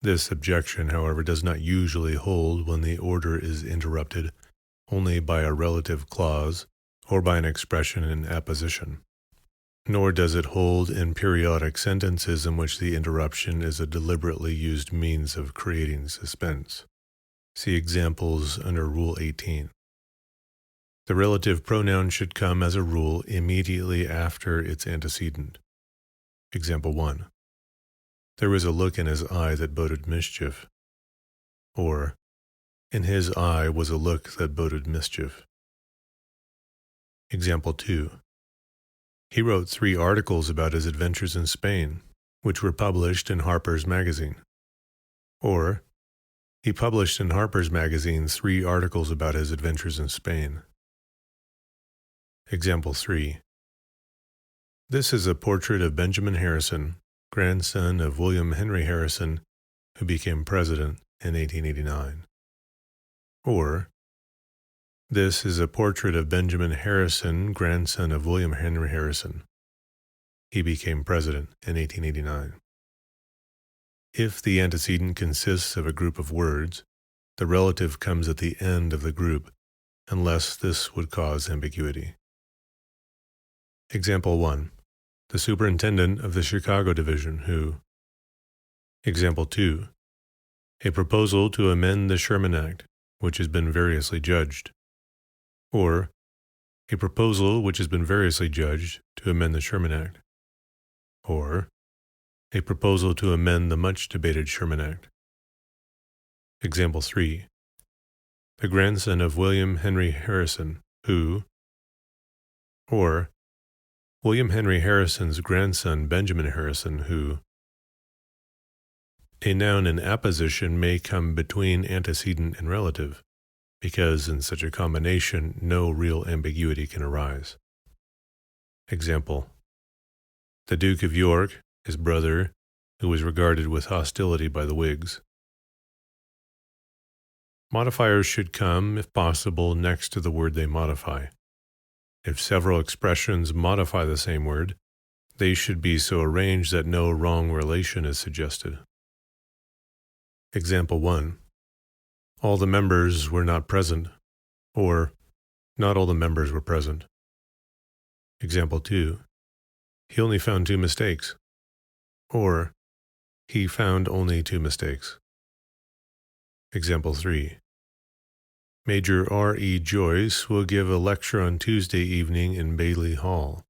This objection, however, does not usually hold when the order is interrupted only by a relative clause or by an expression in apposition. Nor does it hold in periodic sentences in which the interruption is a deliberately used means of creating suspense. See examples under Rule 18. The relative pronoun should come, as a rule, immediately after its antecedent. Example 1. There was a look in his eye that boded mischief. Or, in his eye was a look that boded mischief. Example 2. He wrote 3 articles about his adventures in Spain, which were published in Harper's Magazine. Or, he published in Harper's Magazine 3 articles about his adventures in Spain. Example 3. This is a portrait of Benjamin Harrison, grandson of William Henry Harrison, who became president in 1889. Or, this is a portrait of Benjamin Harrison, grandson of William Henry Harrison. He became president in 1889. If the antecedent consists of a group of words, the relative comes at the end of the group, unless this would cause ambiguity. Example 1. The superintendent of the Chicago division who. Example 2. A proposal to amend the Sherman Act, which has been variously judged. Or, a proposal which has been variously judged to amend the Sherman Act. Or, a proposal to amend the much-debated Sherman Act. Example 3. The grandson of William Henry Harrison, who. Or, William Henry Harrison's grandson Benjamin Harrison, who. A noun in apposition may come between antecedent and relative, because in such a combination no real ambiguity can arise. Example. The Duke of York, his brother, who was regarded with hostility by the Whigs. Modifiers should come, if possible, next to the word they modify. If several expressions modify the same word, they should be so arranged that no wrong relation is suggested. Example 1. All the members were not present, or not all the members were present. Example 2. He only found 2 mistakes. Or, he found only 2 mistakes. Example 3. Major R.E. Joyce will give a lecture on Tuesday evening in Bailey Hall,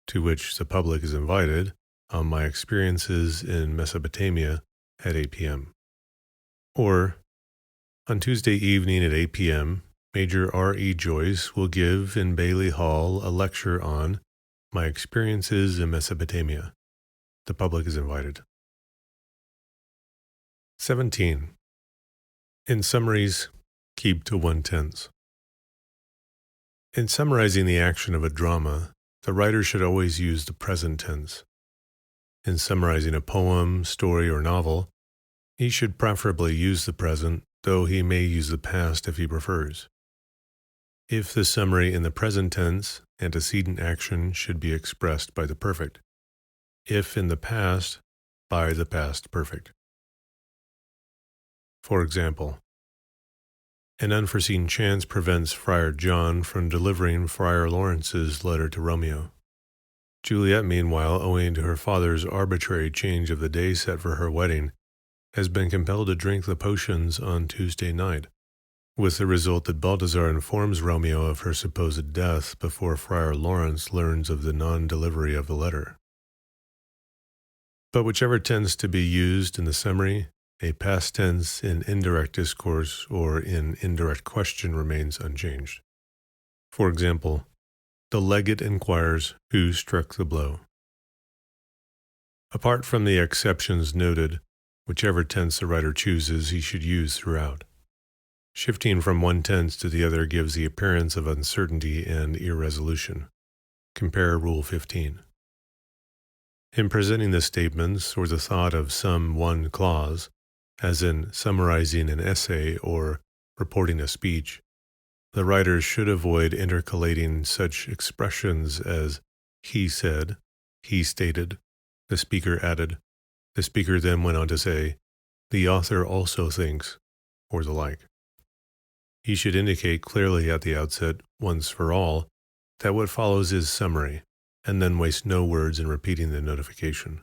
to which the public is invited, on my experiences in Mesopotamia at 8 p.m. Or, on Tuesday evening at 8 p.m., Major R.E. Joyce will give in Bailey Hall a lecture on my experiences in Mesopotamia. The public is invited. 17. In summaries, keep to 1 tense. In summarizing the action of a drama, the writer should always use the present tense. In summarizing a poem, story, or novel, he should preferably use the present, though he may use the past if he prefers. If the summary in the present tense, antecedent action should be expressed by the perfect. If in the past, by the past perfect. For example, an unforeseen chance prevents Friar John from delivering Friar Lawrence's letter to Romeo. Juliet, meanwhile, owing to her father's arbitrary change of the day set for her wedding, has been compelled to drink the potions on Tuesday night, with the result that Balthazar informs Romeo of her supposed death before Friar Lawrence learns of the non-delivery of the letter. But whichever tends to be used in the summary, a past tense in indirect discourse or in indirect question remains unchanged. For example, the legate inquires who struck the blow. Apart from the exceptions noted, whichever tense the writer chooses, he should use throughout. Shifting from one tense to the other gives the appearance of uncertainty and irresolution. Compare Rule 15. In presenting the statements or the thought of some one clause, as in summarizing an essay or reporting a speech, the writer should avoid intercalating such expressions as he said, he stated, the speaker added, the speaker then went on to say, the author also thinks, or the like. He should indicate clearly at the outset, once for all, that what follows is summary, and then waste no words in repeating the notification.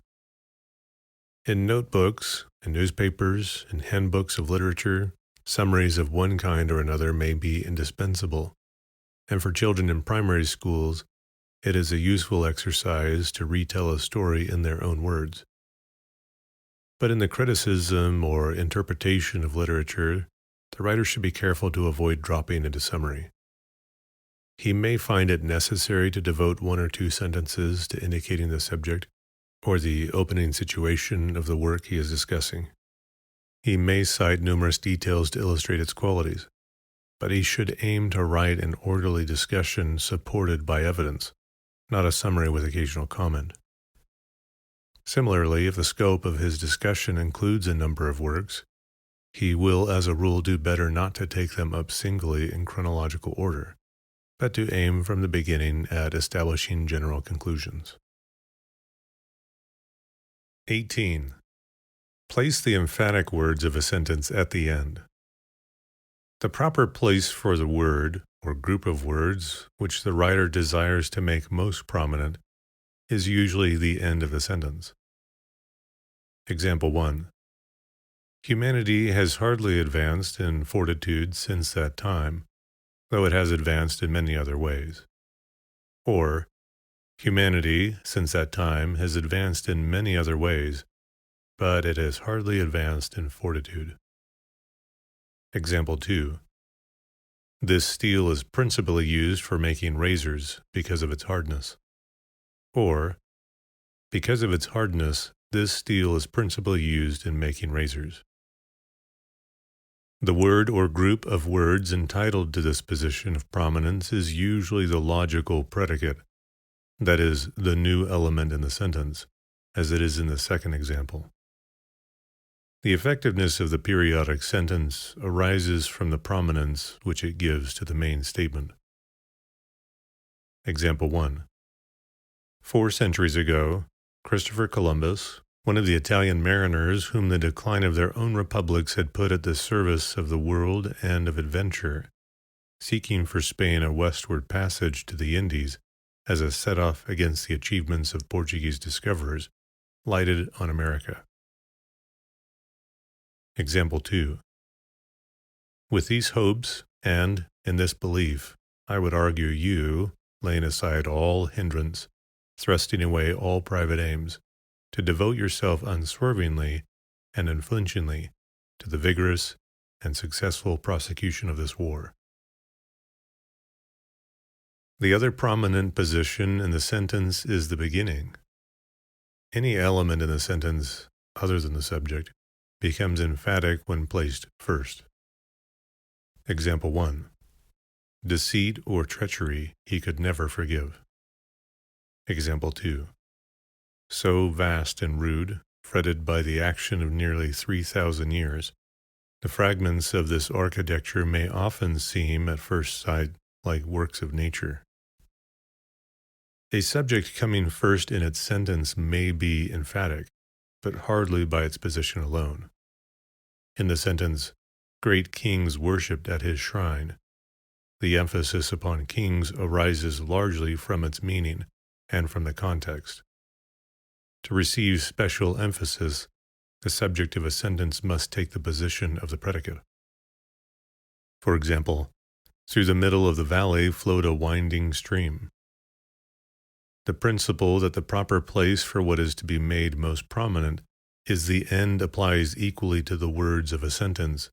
In notebooks, in newspapers, in handbooks of literature, summaries of one kind or another may be indispensable, and for children in primary schools, it is a useful exercise to retell a story in their own words. But in the criticism or interpretation of literature, the writer should be careful to avoid dropping into summary. He may find it necessary to devote 1 or 2 sentences to indicating the subject or the opening situation of the work he is discussing. He may cite numerous details to illustrate its qualities, but he should aim to write an orderly discussion supported by evidence, not a summary with occasional comment. Similarly, if the scope of his discussion includes a number of works, he will as a rule do better not to take them up singly in chronological order, but to aim from the beginning at establishing general conclusions. 18. Place the emphatic words of a sentence at the end. The proper place for the word, or group of words, which the writer desires to make most prominent, is usually the end of the sentence. Example 1. Humanity has hardly advanced in fortitude since that time, though it has advanced in many other ways. Or, humanity, since that time, has advanced in many other ways, but it has hardly advanced in fortitude. Example 2. This steel is principally used for making razors because of its hardness. Or, because of its hardness, this steel is principally used in making razors. The word or group of words entitled to this position of prominence is usually the logical predicate, that is, the new element in the sentence, as it is in the second example. The effectiveness of the periodic sentence arises from the prominence which it gives to the main statement. Example 1. 4 centuries ago, Christopher Columbus, one of the Italian mariners whom the decline of their own republics had put at the service of the world and of adventure, seeking for Spain a westward passage to the Indies, as a set-off against the achievements of Portuguese discoverers lighted on America. Example 2. With these hopes and in this belief, I would argue you, laying aside all hindrance, thrusting away all private aims, to devote yourself unswervingly and unflinchingly to the vigorous and successful prosecution of this war. The other prominent position in the sentence is the beginning. Any element in the sentence other than the subject becomes emphatic when placed first. Example 1. Deceit or treachery he could never forgive. Example 2. So vast and rude, fretted by the action of nearly 3,000 years, the fragments of this architecture may often seem at first sight like works of nature. A subject coming first in its sentence may be emphatic, but hardly by its position alone. In the sentence, great kings worshipped at his shrine, the emphasis upon kings arises largely from its meaning and from the context. To receive special emphasis, the subject of a sentence must take the position of the predicate. For example, through the middle of the valley flowed a winding stream. The principle that the proper place for what is to be made most prominent is the end applies equally to the words of a sentence,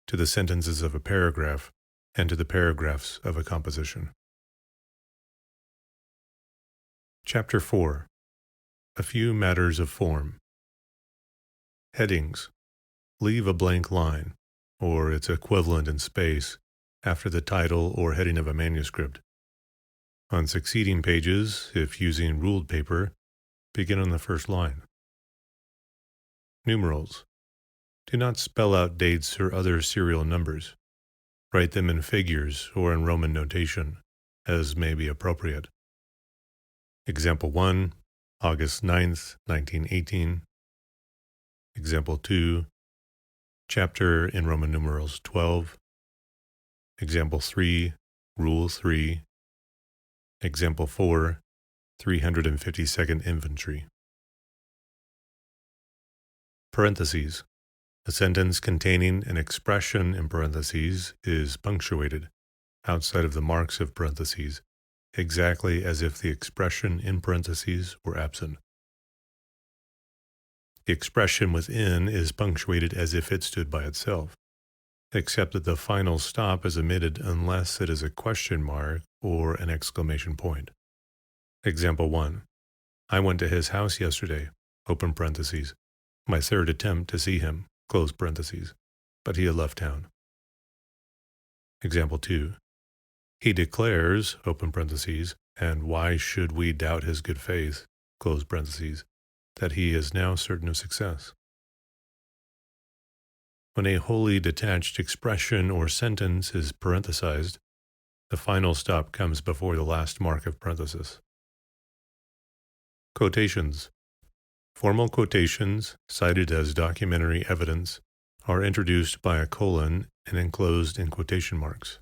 to the sentences of a paragraph, and to the paragraphs of a composition. Chapter 4. A few matters of form. Headings. Leave a blank line, or its equivalent in space, after the title or heading of a manuscript. On succeeding pages, if using ruled paper, begin on the first line. Numerals. Do not spell out dates or other serial numbers. Write them in figures or in Roman notation, as may be appropriate. Example 1, August 9th, 1918. Example 2, chapter in Roman numerals 12. Example 3, Rule 3. Example 4, 352nd Infantry. Parentheses. A sentence containing an expression in parentheses is punctuated, outside of the marks of parentheses, exactly as if the expression in parentheses were absent. The expression within is punctuated as if it stood by itself, except that the final stop is omitted unless it is a question mark or an exclamation point. Example 1. I went to his house yesterday, open parentheses, my third attempt to see him, close parentheses, but he had left town. Example 2. He declares, open parentheses, and why should we doubt his good faith, close parentheses, that he is now certain of success. When a wholly detached expression or sentence is parenthesized, the final stop comes before the last mark of parenthesis. Quotations. Formal quotations, cited as documentary evidence, are introduced by a colon and enclosed in quotation marks.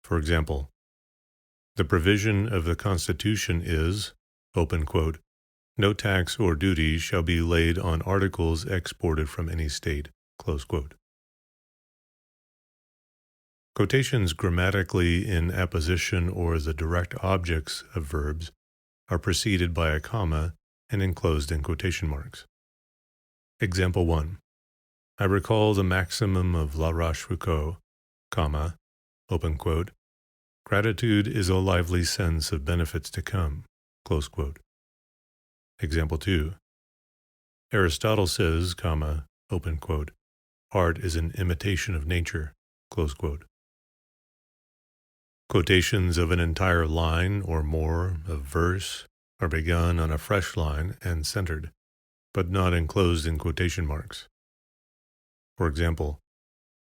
For example, the provision of the Constitution is, open quote, no tax or duty shall be laid on articles exported from any state, close quote. Quotations grammatically in apposition or the direct objects of verbs are preceded by a comma and enclosed in quotation marks. Example 1. I recall the maximum of La Rochefoucauld, comma, open quote, gratitude is a lively sense of benefits to come, close quote. Example 2. Aristotle says, comma, open quote, art is an imitation of nature, close quote. Quotations of an entire line or more of verse are begun on a fresh line and centered, but not enclosed in quotation marks. For example,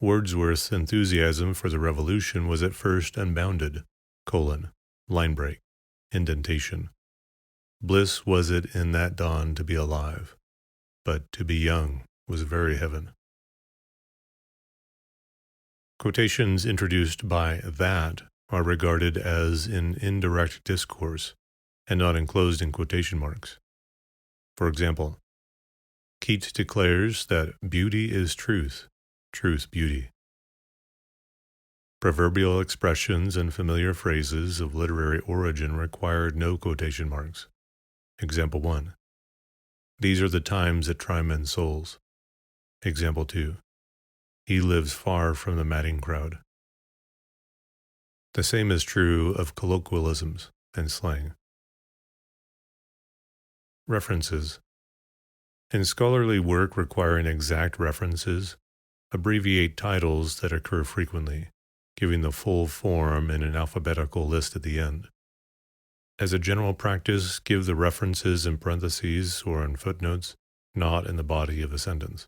Wordsworth's enthusiasm for the Revolution was at first unbounded, colon, line break, indentation. Bliss was it in that dawn to be alive, but to be young was very heaven. Quotations introduced by that are regarded as in indirect discourse and not enclosed in quotation marks. For example, Keats declares that beauty is truth, truth beauty. Proverbial expressions and familiar phrases of literary origin required no quotation marks. Example 1. These are the times that try men's souls. Example 2. He lives far from the madding crowd. The same is true of colloquialisms and slang. References. In scholarly work requiring exact references, abbreviate titles that occur frequently, giving the full form in an alphabetical list at the end. As a general practice, give the references in parentheses or in footnotes, not in the body of the sentence.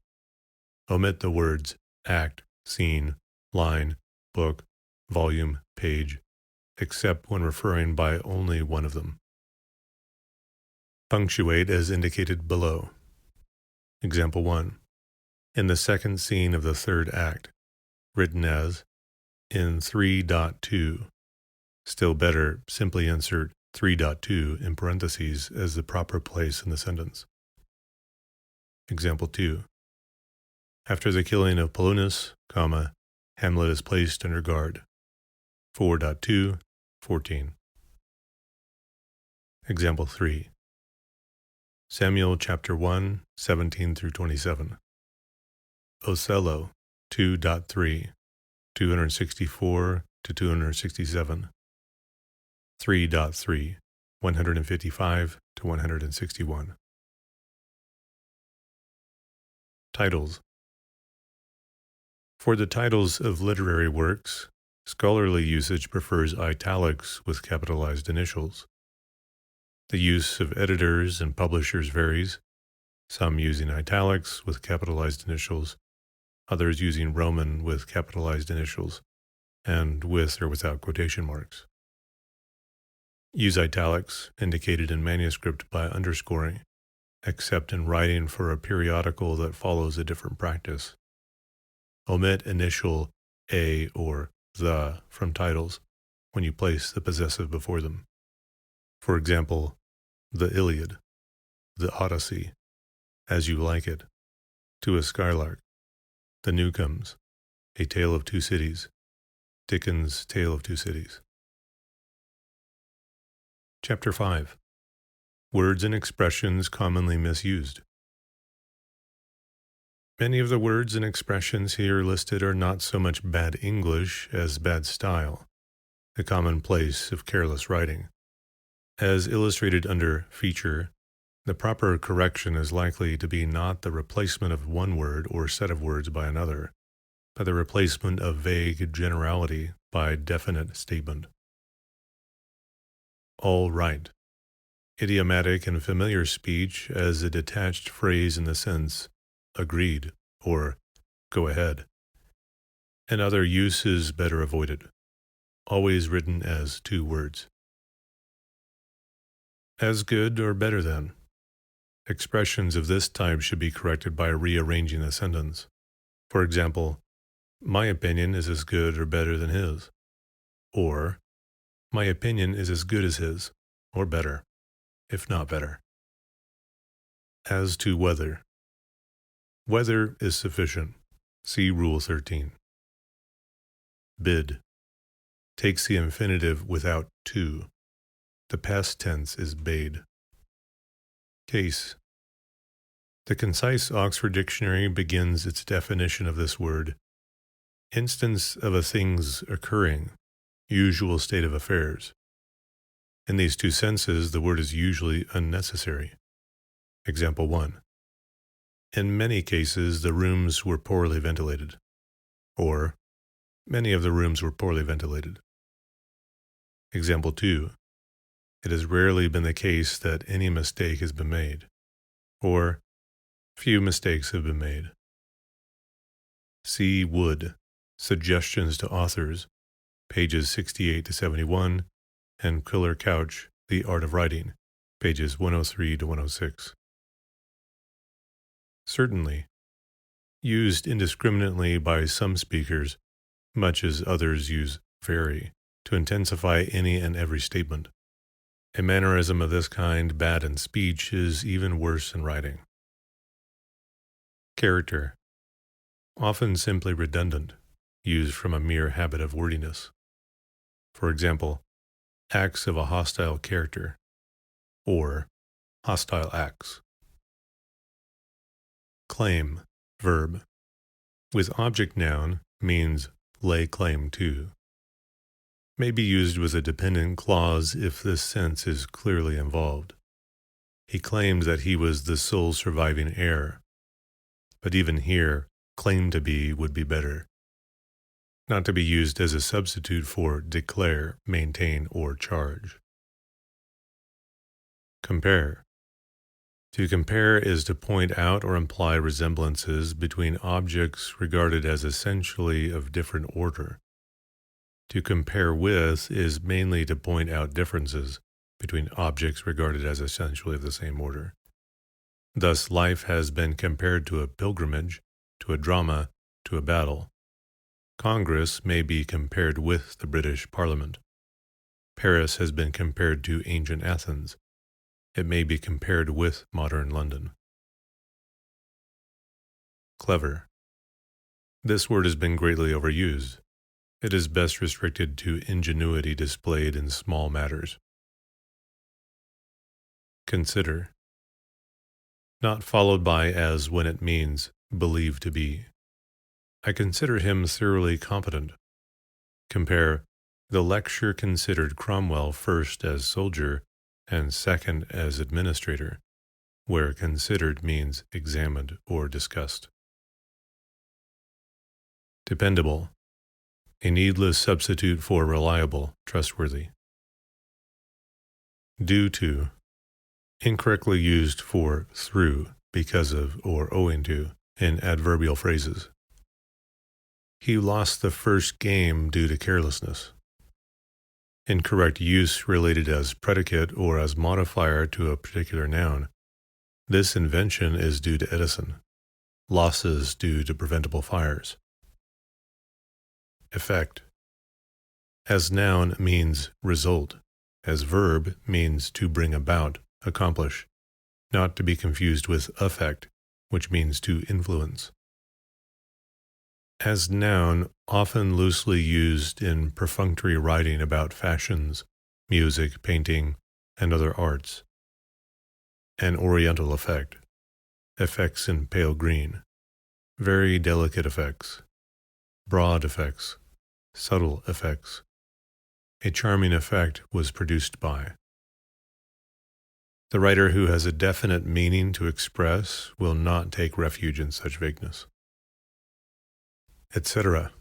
Omit the words act, scene, line, book, volume, page, except when referring by only one of them. Punctuate as indicated below. Example 1. In the second scene of the third act, written as in 3.2. Still better, simply insert 3.2 in parentheses as the proper place in the sentence. Example 2. After the killing of Polonius, Hamlet is placed under guard. 4.2, 14. Example 3. Samuel chapter 1, 17 through 27. Othello 2.3, 264 to 267. 3.3, 155 to 161. Titles. For the titles of literary works, scholarly usage prefers italics with capitalized initials. The use of editors and publishers varies, some using italics with capitalized initials, others using Roman with capitalized initials, and with or without quotation marks. Use italics, indicated in manuscript by underscoring, except in writing for a periodical that follows a different practice. Omit initial A or the from titles when you place the possessive before them. For example, the Iliad, the Odyssey, As You Like It, To a Skylark, The Newcomes, A Tale of Two Cities, Dickens' Tale of Two Cities. Chapter 5. Words and expressions commonly misused. Many of the words and expressions here listed are not so much bad English as bad style, the commonplace of careless writing. As illustrated under feature, the proper correction is likely to be not the replacement of one word or set of words by another, but the replacement of vague generality by definite statement. All right. Idiomatic and familiar speech as a detached phrase in the sense agreed or go ahead. And other uses better avoided, always written as two words. As good or better than. Expressions of this type should be corrected by rearranging the sentence. For example, my opinion is as good or better than his. Or, my opinion is as good as his, or better, if not better. As to whether. Whether is sufficient. See Rule 13. Bid. Takes the infinitive without to. The past tense is bade. Case. The concise Oxford Dictionary begins its definition of this word. Instance of a thing's occurring, usual state of affairs. In these two senses, the word is usually unnecessary. Example 1. In many cases, the rooms were poorly ventilated. Or, many of the rooms were poorly ventilated. Example 2. It has rarely been the case that any mistake has been made. Or, few mistakes have been made. C. Wood, Suggestions to Authors, pages 68 to 71, and Quiller Couch, The Art of Writing, pages 103 to 106. Certainly, used indiscriminately by some speakers, much as others use very. to intensify any and every statement. A mannerism of this kind, bad in speech, is even worse in writing. Character. Often simply redundant, used from a mere habit of wordiness. For example, acts of a hostile character, or hostile acts. Claim, verb, with object noun means lay claim to. May be used with a dependent clause if this sense is clearly involved. He claimed that he was the sole surviving heir. But even here, claim to be would be better. Not to be used as a substitute for declare, maintain, or charge. Compare. To compare is to point out or imply resemblances between objects regarded as essentially of different order. To compare with is mainly to point out differences between objects regarded as essentially of the same order. Thus, life has been compared to a pilgrimage, to a drama, to a battle. Congress may be compared with the British Parliament. Paris has been compared to ancient Athens. It may be compared with modern London. Clever. This word has been greatly overused. It is best restricted to ingenuity displayed in small matters. Consider. Not followed by as when it means believe to be. I consider him thoroughly competent. Compare, the lecture considered Cromwell first as soldier and second as administrator, where considered means examined or discussed. Dependable. A needless substitute for reliable, trustworthy. Due to. Incorrectly used for through, because of, or owing to in adverbial phrases. He lost the first game due to carelessness. Incorrect use related as predicate or as modifier to a particular noun. This invention is due to Edison. Losses due to preventable fires. Effect. As noun means result. As verb means to bring about, accomplish, not to be confused with affect, which means to influence. As noun, often loosely used in perfunctory writing about fashions, music, painting, and other arts. An oriental effect. Effects in pale green. Very delicate effects. Broad effects. Subtle effects. A charming effect was produced by. The writer who has a definite meaning to express will not take refuge in such vagueness. Etc.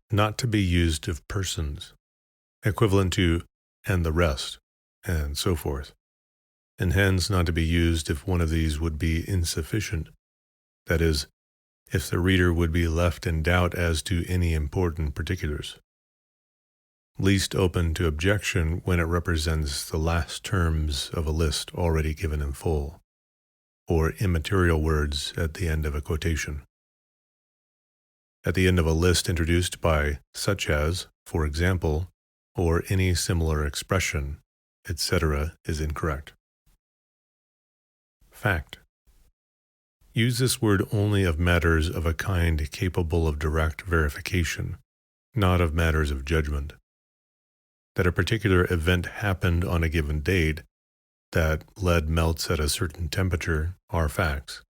Not to be used of persons, equivalent to and the rest, and so forth, and hence not to be used if one of these would be insufficient, that is, if the reader would be left in doubt as to any important particulars. Least open to objection when it represents the last terms of a list already given in full, or immaterial words at the end of a quotation. At the end of a list introduced by such as, for example, or any similar expression, etc. is incorrect. Fact. Use this word only of matters of a kind capable of direct verification, not of matters of judgment. That a particular event happened on a given date, that lead melts at a certain temperature, are facts.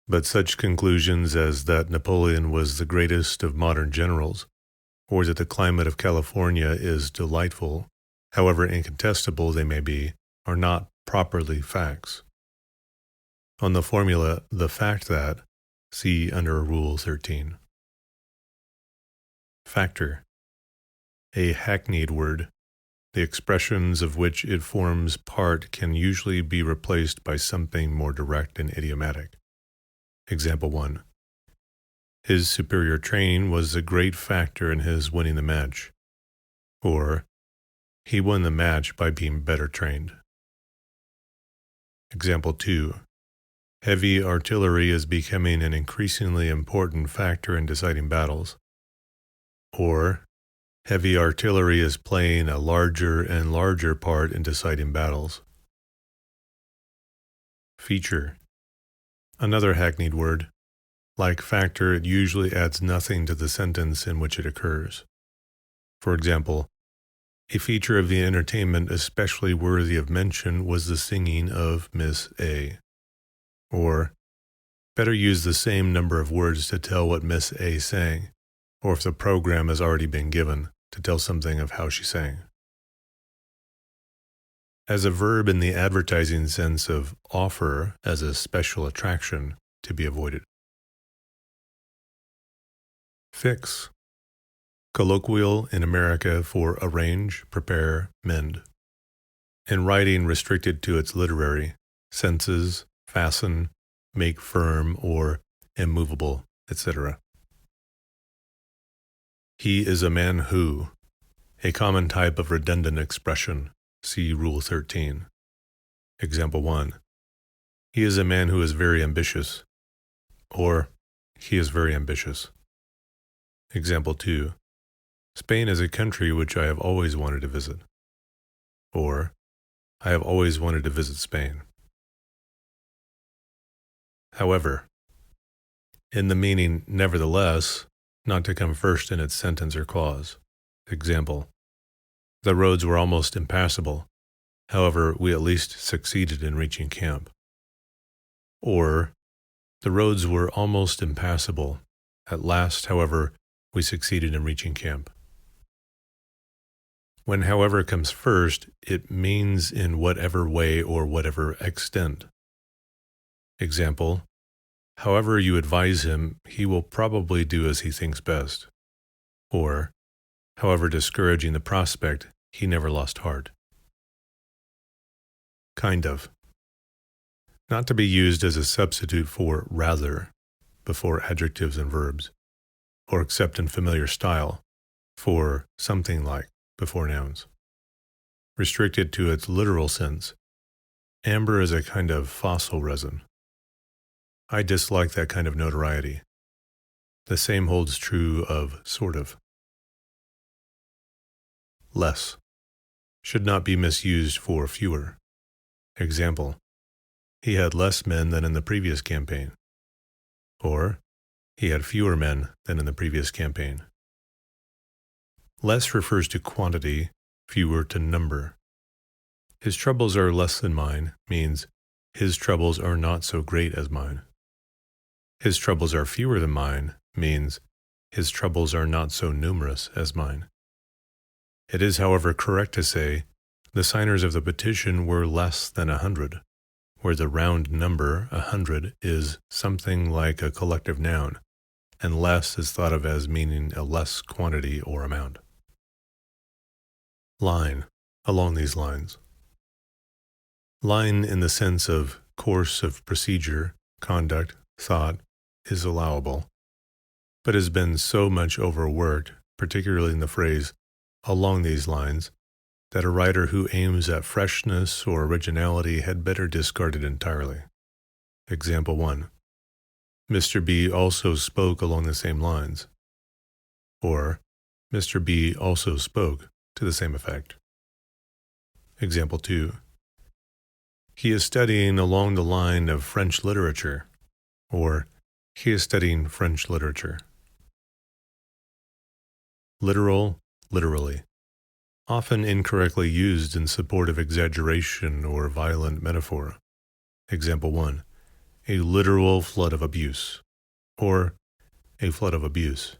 But such conclusions as that Napoleon was the greatest of modern generals, or that the climate of California is delightful, however incontestable they may be, are not properly facts. On the formula, the fact that, see under Rule 13. Factor. A hackneyed word, the expressions of which it forms part can usually be replaced by something more direct and idiomatic. Example 1. His superior training was a great factor in his winning the match. Or, he won the match by being better trained. Example 2. Heavy artillery is becoming an increasingly important factor in deciding battles. Or, Heavy artillery is playing a larger and larger part in deciding battles. Feature. Another hackneyed word. Like factor, it usually adds nothing to the sentence in which it occurs. For example, a feature of the entertainment especially worthy of mention was the singing of Miss A. Or, better use the same number of words to tell what Miss A sang, or if the program has already been given, to tell something of how she sang. As a verb in the advertising sense of offer as a special attraction to be avoided. Fix. Colloquial in America for arrange, prepare, mend. In writing restricted to its literary senses, fasten, make firm or immovable, etc. He is a man who, a common type of redundant expression, see Rule 13. Example 1. He is a man who is very ambitious, or he is very ambitious. Example 2. Spain is a country which I have always wanted to visit, or I have always wanted to visit Spain. However, in the meaning nevertheless, not to come first in its sentence or clause. Example, the roads were almost impassable. However, we at least succeeded in reaching camp. Or, the roads were almost impassable. At last, however, we succeeded in reaching camp. When however comes first, it means in whatever way or whatever extent. Example, however you advise him, he will probably do as he thinks best. Or, however discouraging the prospect, he never lost heart. Kind of. Not to be used as a substitute for rather before adjectives and verbs, or except in familiar style for something like before nouns. Restricted to its literal sense, amber is a kind of fossil resin. I dislike that kind of notoriety. The same holds true of sort of. Less. Should not be misused for fewer. Example, he had less men than in the previous campaign. Or, he had fewer men than in the previous campaign. Less refers to quantity, fewer to number. His troubles are less than mine means his troubles are not so great as mine. His troubles are fewer than mine means his troubles are not so numerous as mine. It is, however, correct to say the signers of the petition were less than 100, where the round number, 100, is something like a collective noun, and less is thought of as meaning a less quantity or amount. Line, along these lines. Line in the sense of course of procedure, conduct, thought, is allowable, but has been so much overworked, particularly in the phrase along these lines, that a writer who aims at freshness or originality had better discard it entirely. Example 1. Mr. B also spoke along the same lines. Or, Mr. B also spoke to the same effect. Example 2. He is studying along the line of French literature. Or, he is studying French literature. Literal, literally. Often incorrectly used in support of exaggeration or violent metaphor. Example 1. A literal flood of abuse. Or, a flood of abuse.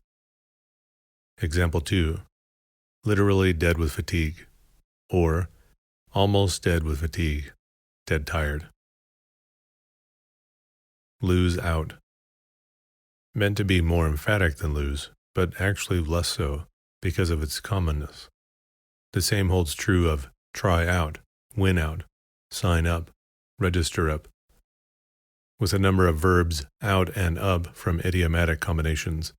Example 2. Literally dead with fatigue. Or, almost dead with fatigue. Dead tired. Lose out. Meant to be more emphatic than lose, but actually less so because of its commonness. The same holds true of try out, win out, sign up, register up. With a number of verbs out and up from idiomatic combinations,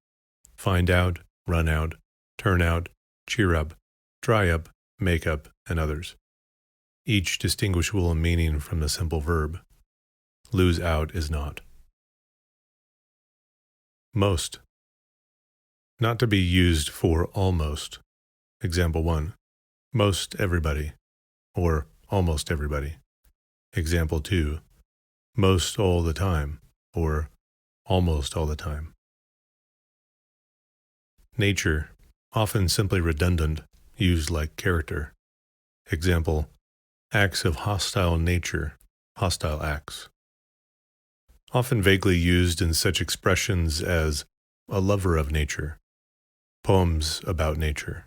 find out, run out, turn out, cheer up, dry up, make up, and others. Each distinguishable in meaning from the simple verb. Lose out is not. Most. Not to be used for almost, Example 1. Most everybody, or almost everybody. Example 2. Most all the time, or almost all the time. Nature, often simply redundant, used like character. Example, acts of hostile nature, hostile acts. Often vaguely used in such expressions as a lover of nature, poems about nature.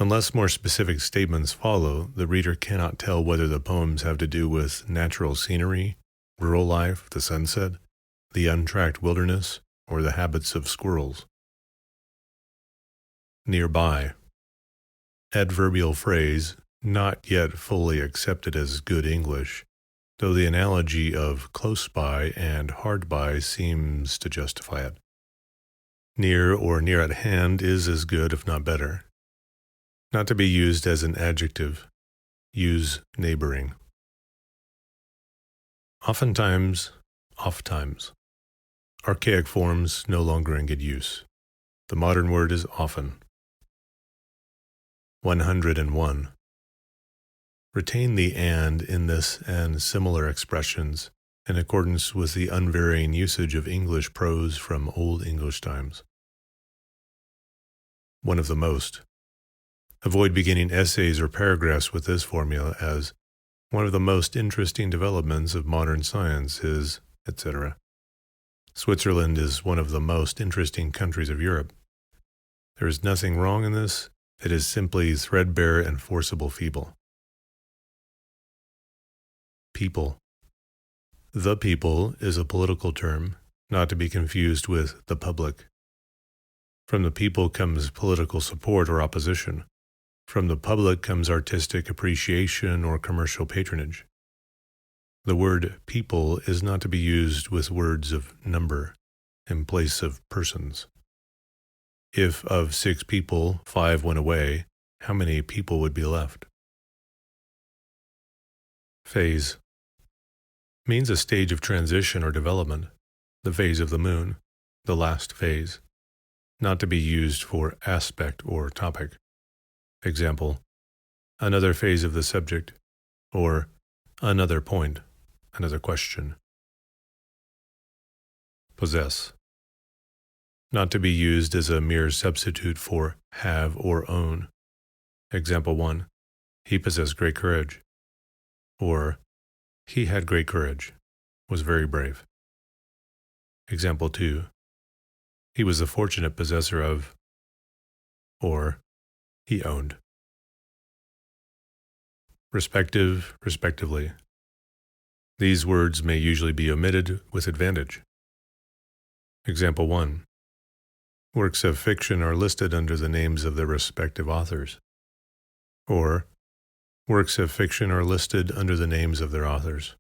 Unless more specific statements follow, the reader cannot tell whether the poems have to do with natural scenery, rural life, the sunset, the untracked wilderness, or the habits of squirrels. Nearby. Adverbial phrase, not yet fully accepted as good English, though the analogy of close by and hard by seems to justify it. Near or near at hand is as good, if not better. Not to be used as an adjective. Use neighboring. Oftentimes, oft-times. Archaic forms no longer in good use. The modern word is often. 101. Retain the and in this and similar expressions in accordance with the unvarying usage of English prose from Old English times. One of the most. Avoid beginning essays or paragraphs with this formula, as one of the most interesting developments of modern science is, etc. Switzerland is one of the most interesting countries of Europe. There is nothing wrong in this. It is simply threadbare and forcible feeble. People. The people is a political term, not to be confused with the public. From the people comes political support or opposition. From the public comes artistic appreciation or commercial patronage. The word people is not to be used with words of number in place of persons. If of 6 people, 5 went away, how many people would be left? Phase. Means a stage of transition or development, the phase of the moon, the last phase, not to be used for aspect or topic. Example, another phase of the subject, or another point, another question. Possess. Not to be used as a mere substitute for have or own. Example 1, he possessed great courage. Or, he had great courage, was very brave. Example 2, he was the fortunate possessor of, or, he owned. Respective, respectively. These words may usually be omitted with advantage. Example 1. Works of fiction are listed under the names of their respective authors. Or, works of fiction are listed under the names of their authors.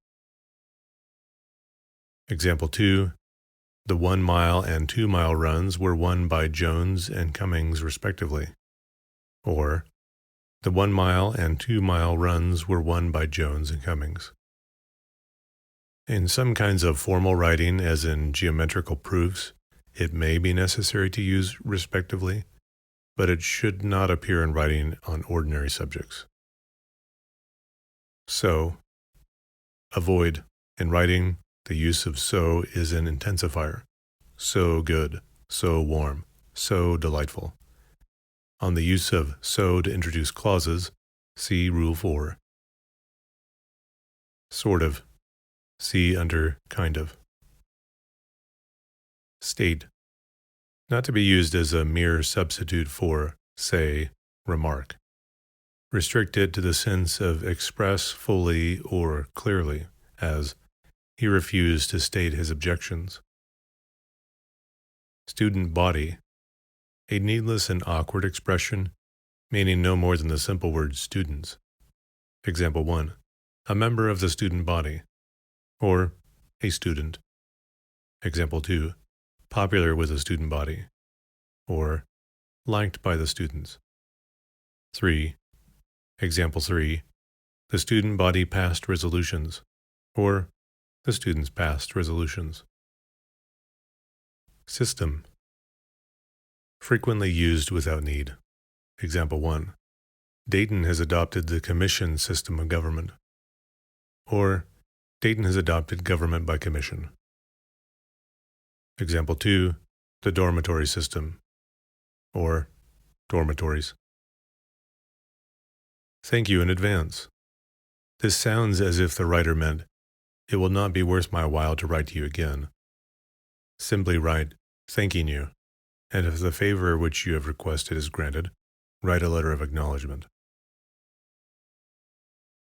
Example 2. The 1 mile and 2 mile runs were won by Jones and Cummings respectively. Or, the 1 mile and 2 mile runs were won by Jones and Cummings. In some kinds of formal writing, as in geometrical proofs, it may be necessary to use respectively, but it should not appear in writing on ordinary subjects. So, avoid. In writing, the use of so is an intensifier. So good, so warm, so delightful. On the use of so to introduce clauses, see Rule 4. Sort of. See under kind of. State. Not to be used as a mere substitute for, say, remark. Restricted to the sense of express fully or clearly, as he refused to state his objections. Student body. A needless and awkward expression, meaning no more than the simple word students. Example 1. A member of the student body. Or, a student. Example 2. Popular with the student body. Or, liked by the students. 3. Example 3. The student body passed resolutions. Or, the students passed resolutions. System. Frequently used without need. Example 1. Dayton has adopted the commission system of government. Or, Dayton has adopted government by commission. Example 2. The dormitory system. Or, dormitories. Thank you in advance. This sounds as if the writer meant, it will not be worth my while to write to you again. Simply write, thanking you, and if the favor which you have requested is granted, write a letter of acknowledgement.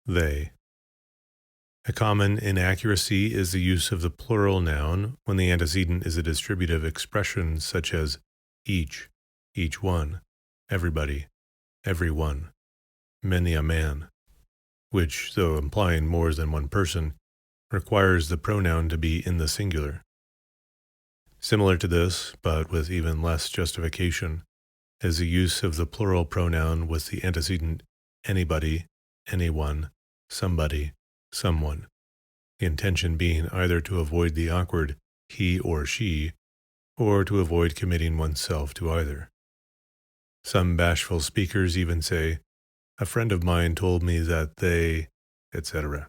They. A common inaccuracy is the use of the plural noun when the antecedent is a distributive expression such as each one, everybody, everyone, many a man, which, though implying more than one person, requires the pronoun to be in the singular. Similar to this, but with even less justification, is the use of the plural pronoun with the antecedent anybody, anyone, somebody, someone, the intention being either to avoid the awkward he or she, or to avoid committing oneself to either. Some bashful speakers even say, a friend of mine told me that they, etc.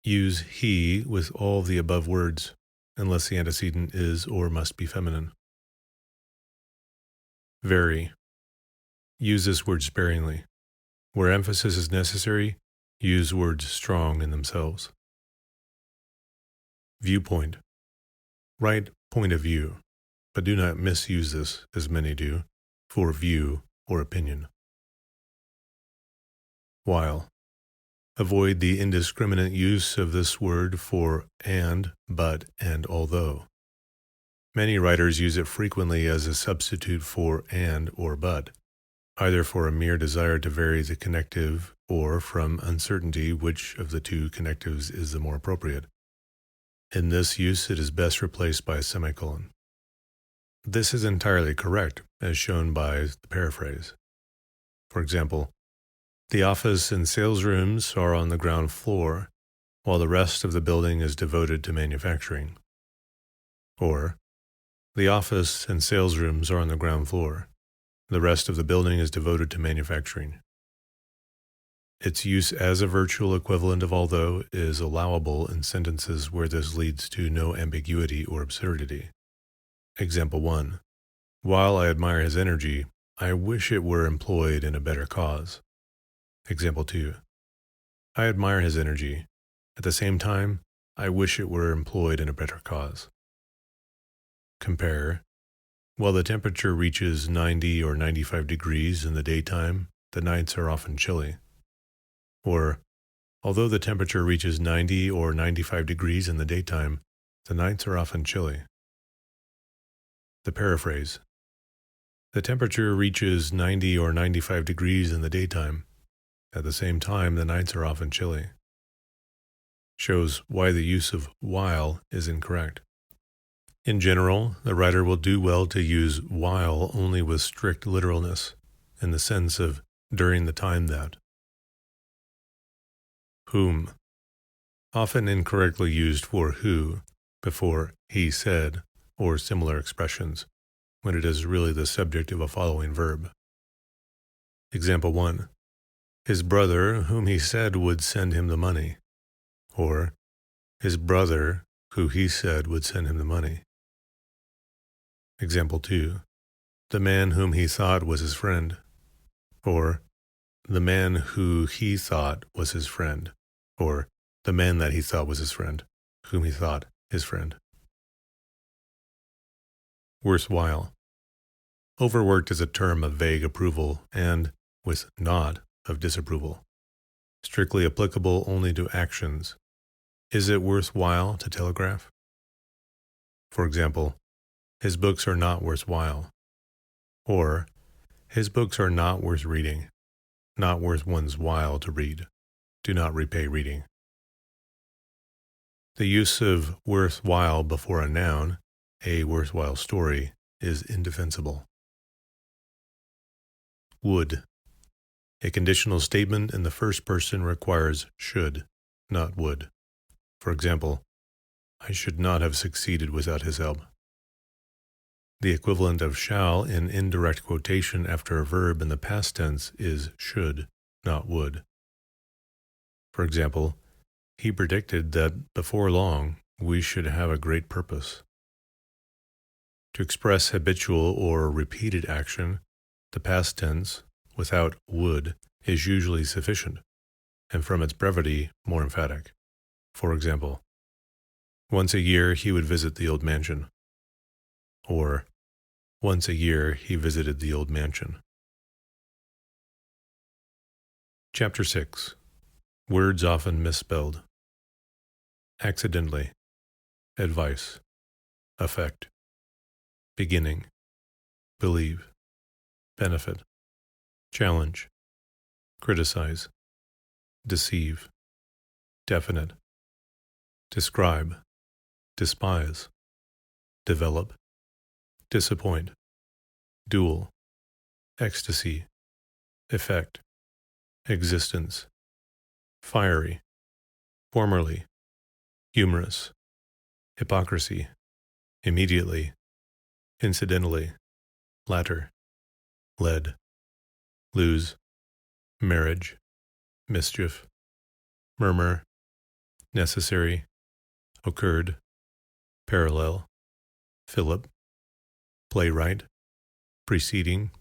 Use he with all the above words, unless the antecedent is or must be feminine. Very. Use this word sparingly. Where emphasis is necessary, use words strong in themselves. Viewpoint. Write point of view, but do not misuse this, as many do, for view or opinion. While. Avoid the indiscriminate use of this word for and, but, and although. Many writers use it frequently as a substitute for and or but, either for a mere desire to vary the connective or from uncertainty which of the two connectives is the more appropriate. In this use, it is best replaced by a semicolon. This is entirely correct, as shown by the paraphrase. For example, the office and sales rooms are on the ground floor, while the rest of the building is devoted to manufacturing. Or, the office and sales rooms are on the ground floor. The rest of the building is devoted to manufacturing. Its use as a virtual equivalent of although is allowable in sentences where this leads to no ambiguity or absurdity. Example 1. While I admire his energy, I wish it were employed in a better cause. Example 2. I admire his energy. At the same time, I wish it were employed in a better cause. Compare. While the temperature reaches 90 or 95 degrees in the daytime, the nights are often chilly. Or, although the temperature reaches 90 or 95 degrees in the daytime, the nights are often chilly. The paraphrase. The temperature reaches 90 or 95 degrees in the daytime. At the same time, the nights are often chilly. Shows why the use of while is incorrect. In general, the writer will do well to use while only with strict literalness, in the sense of during the time that. Whom. Often incorrectly used for who, before he said, or similar expressions, when it is really the subject of a following verb. Example 1. His brother, whom he said would send him the money. Or, his brother, who he said would send him the money. Example 2. The man whom he thought was his friend. Or, the man who he thought was his friend. Or, the man that he thought was his friend, whom he thought his friend. Worthwhile. Overworked is a term of vague approval and, with not, of disapproval. Strictly applicable only to actions. Is it worthwhile to telegraph? For example, his books are not worthwhile. Or, his books are not worth reading, not worth one's while to read. Do not repay reading. The use of worthwhile before a noun, a worthwhile story, is indefensible. Would. A conditional statement in the first person requires should, not would. For example, I should not have succeeded without his help. The equivalent of shall in indirect quotation after a verb in the past tense is should, not would. For example, he predicted that before long we should have a great purpose. To express habitual or repeated action, the past tense, without would, is usually sufficient, and from its brevity, more emphatic. For example, once a year he would visit the old mansion. Or, once a year he visited the old mansion. Chapter 6. Words often misspelled. Accidentally. Advice. Effect. Beginning. Believe. Benefit. Challenge. Criticize. Deceive. Definite. Describe. Despise. Develop. Disappoint. Duel. Ecstasy. Effect. Existence. Fiery. Formerly. Humorous. Hypocrisy. Immediately. Incidentally. Latter. Lead. Lose. Marriage. Mischief. Murmur. Necessary. Occurred. Parallel. Philip. Playwright. Preceding.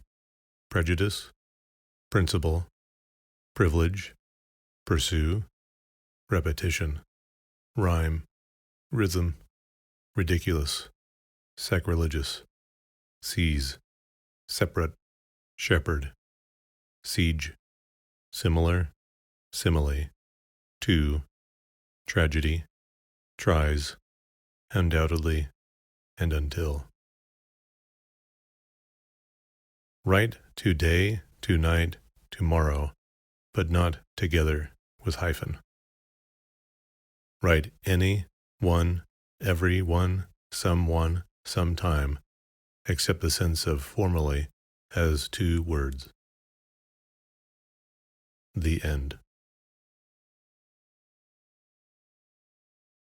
Prejudice. Principle. Privilege. Pursue. Repetition. Rhyme. Rhythm. Ridiculous. Sacrilegious. Seize. Separate. Shepherd. Siege. Similar. Simile. To. Tragedy. Tries. Undoubtedly. And until. Write today, tonight, tomorrow, but not together with hyphen. Write any, one, every one, someone, sometime, except the sense of formerly as two words. The end.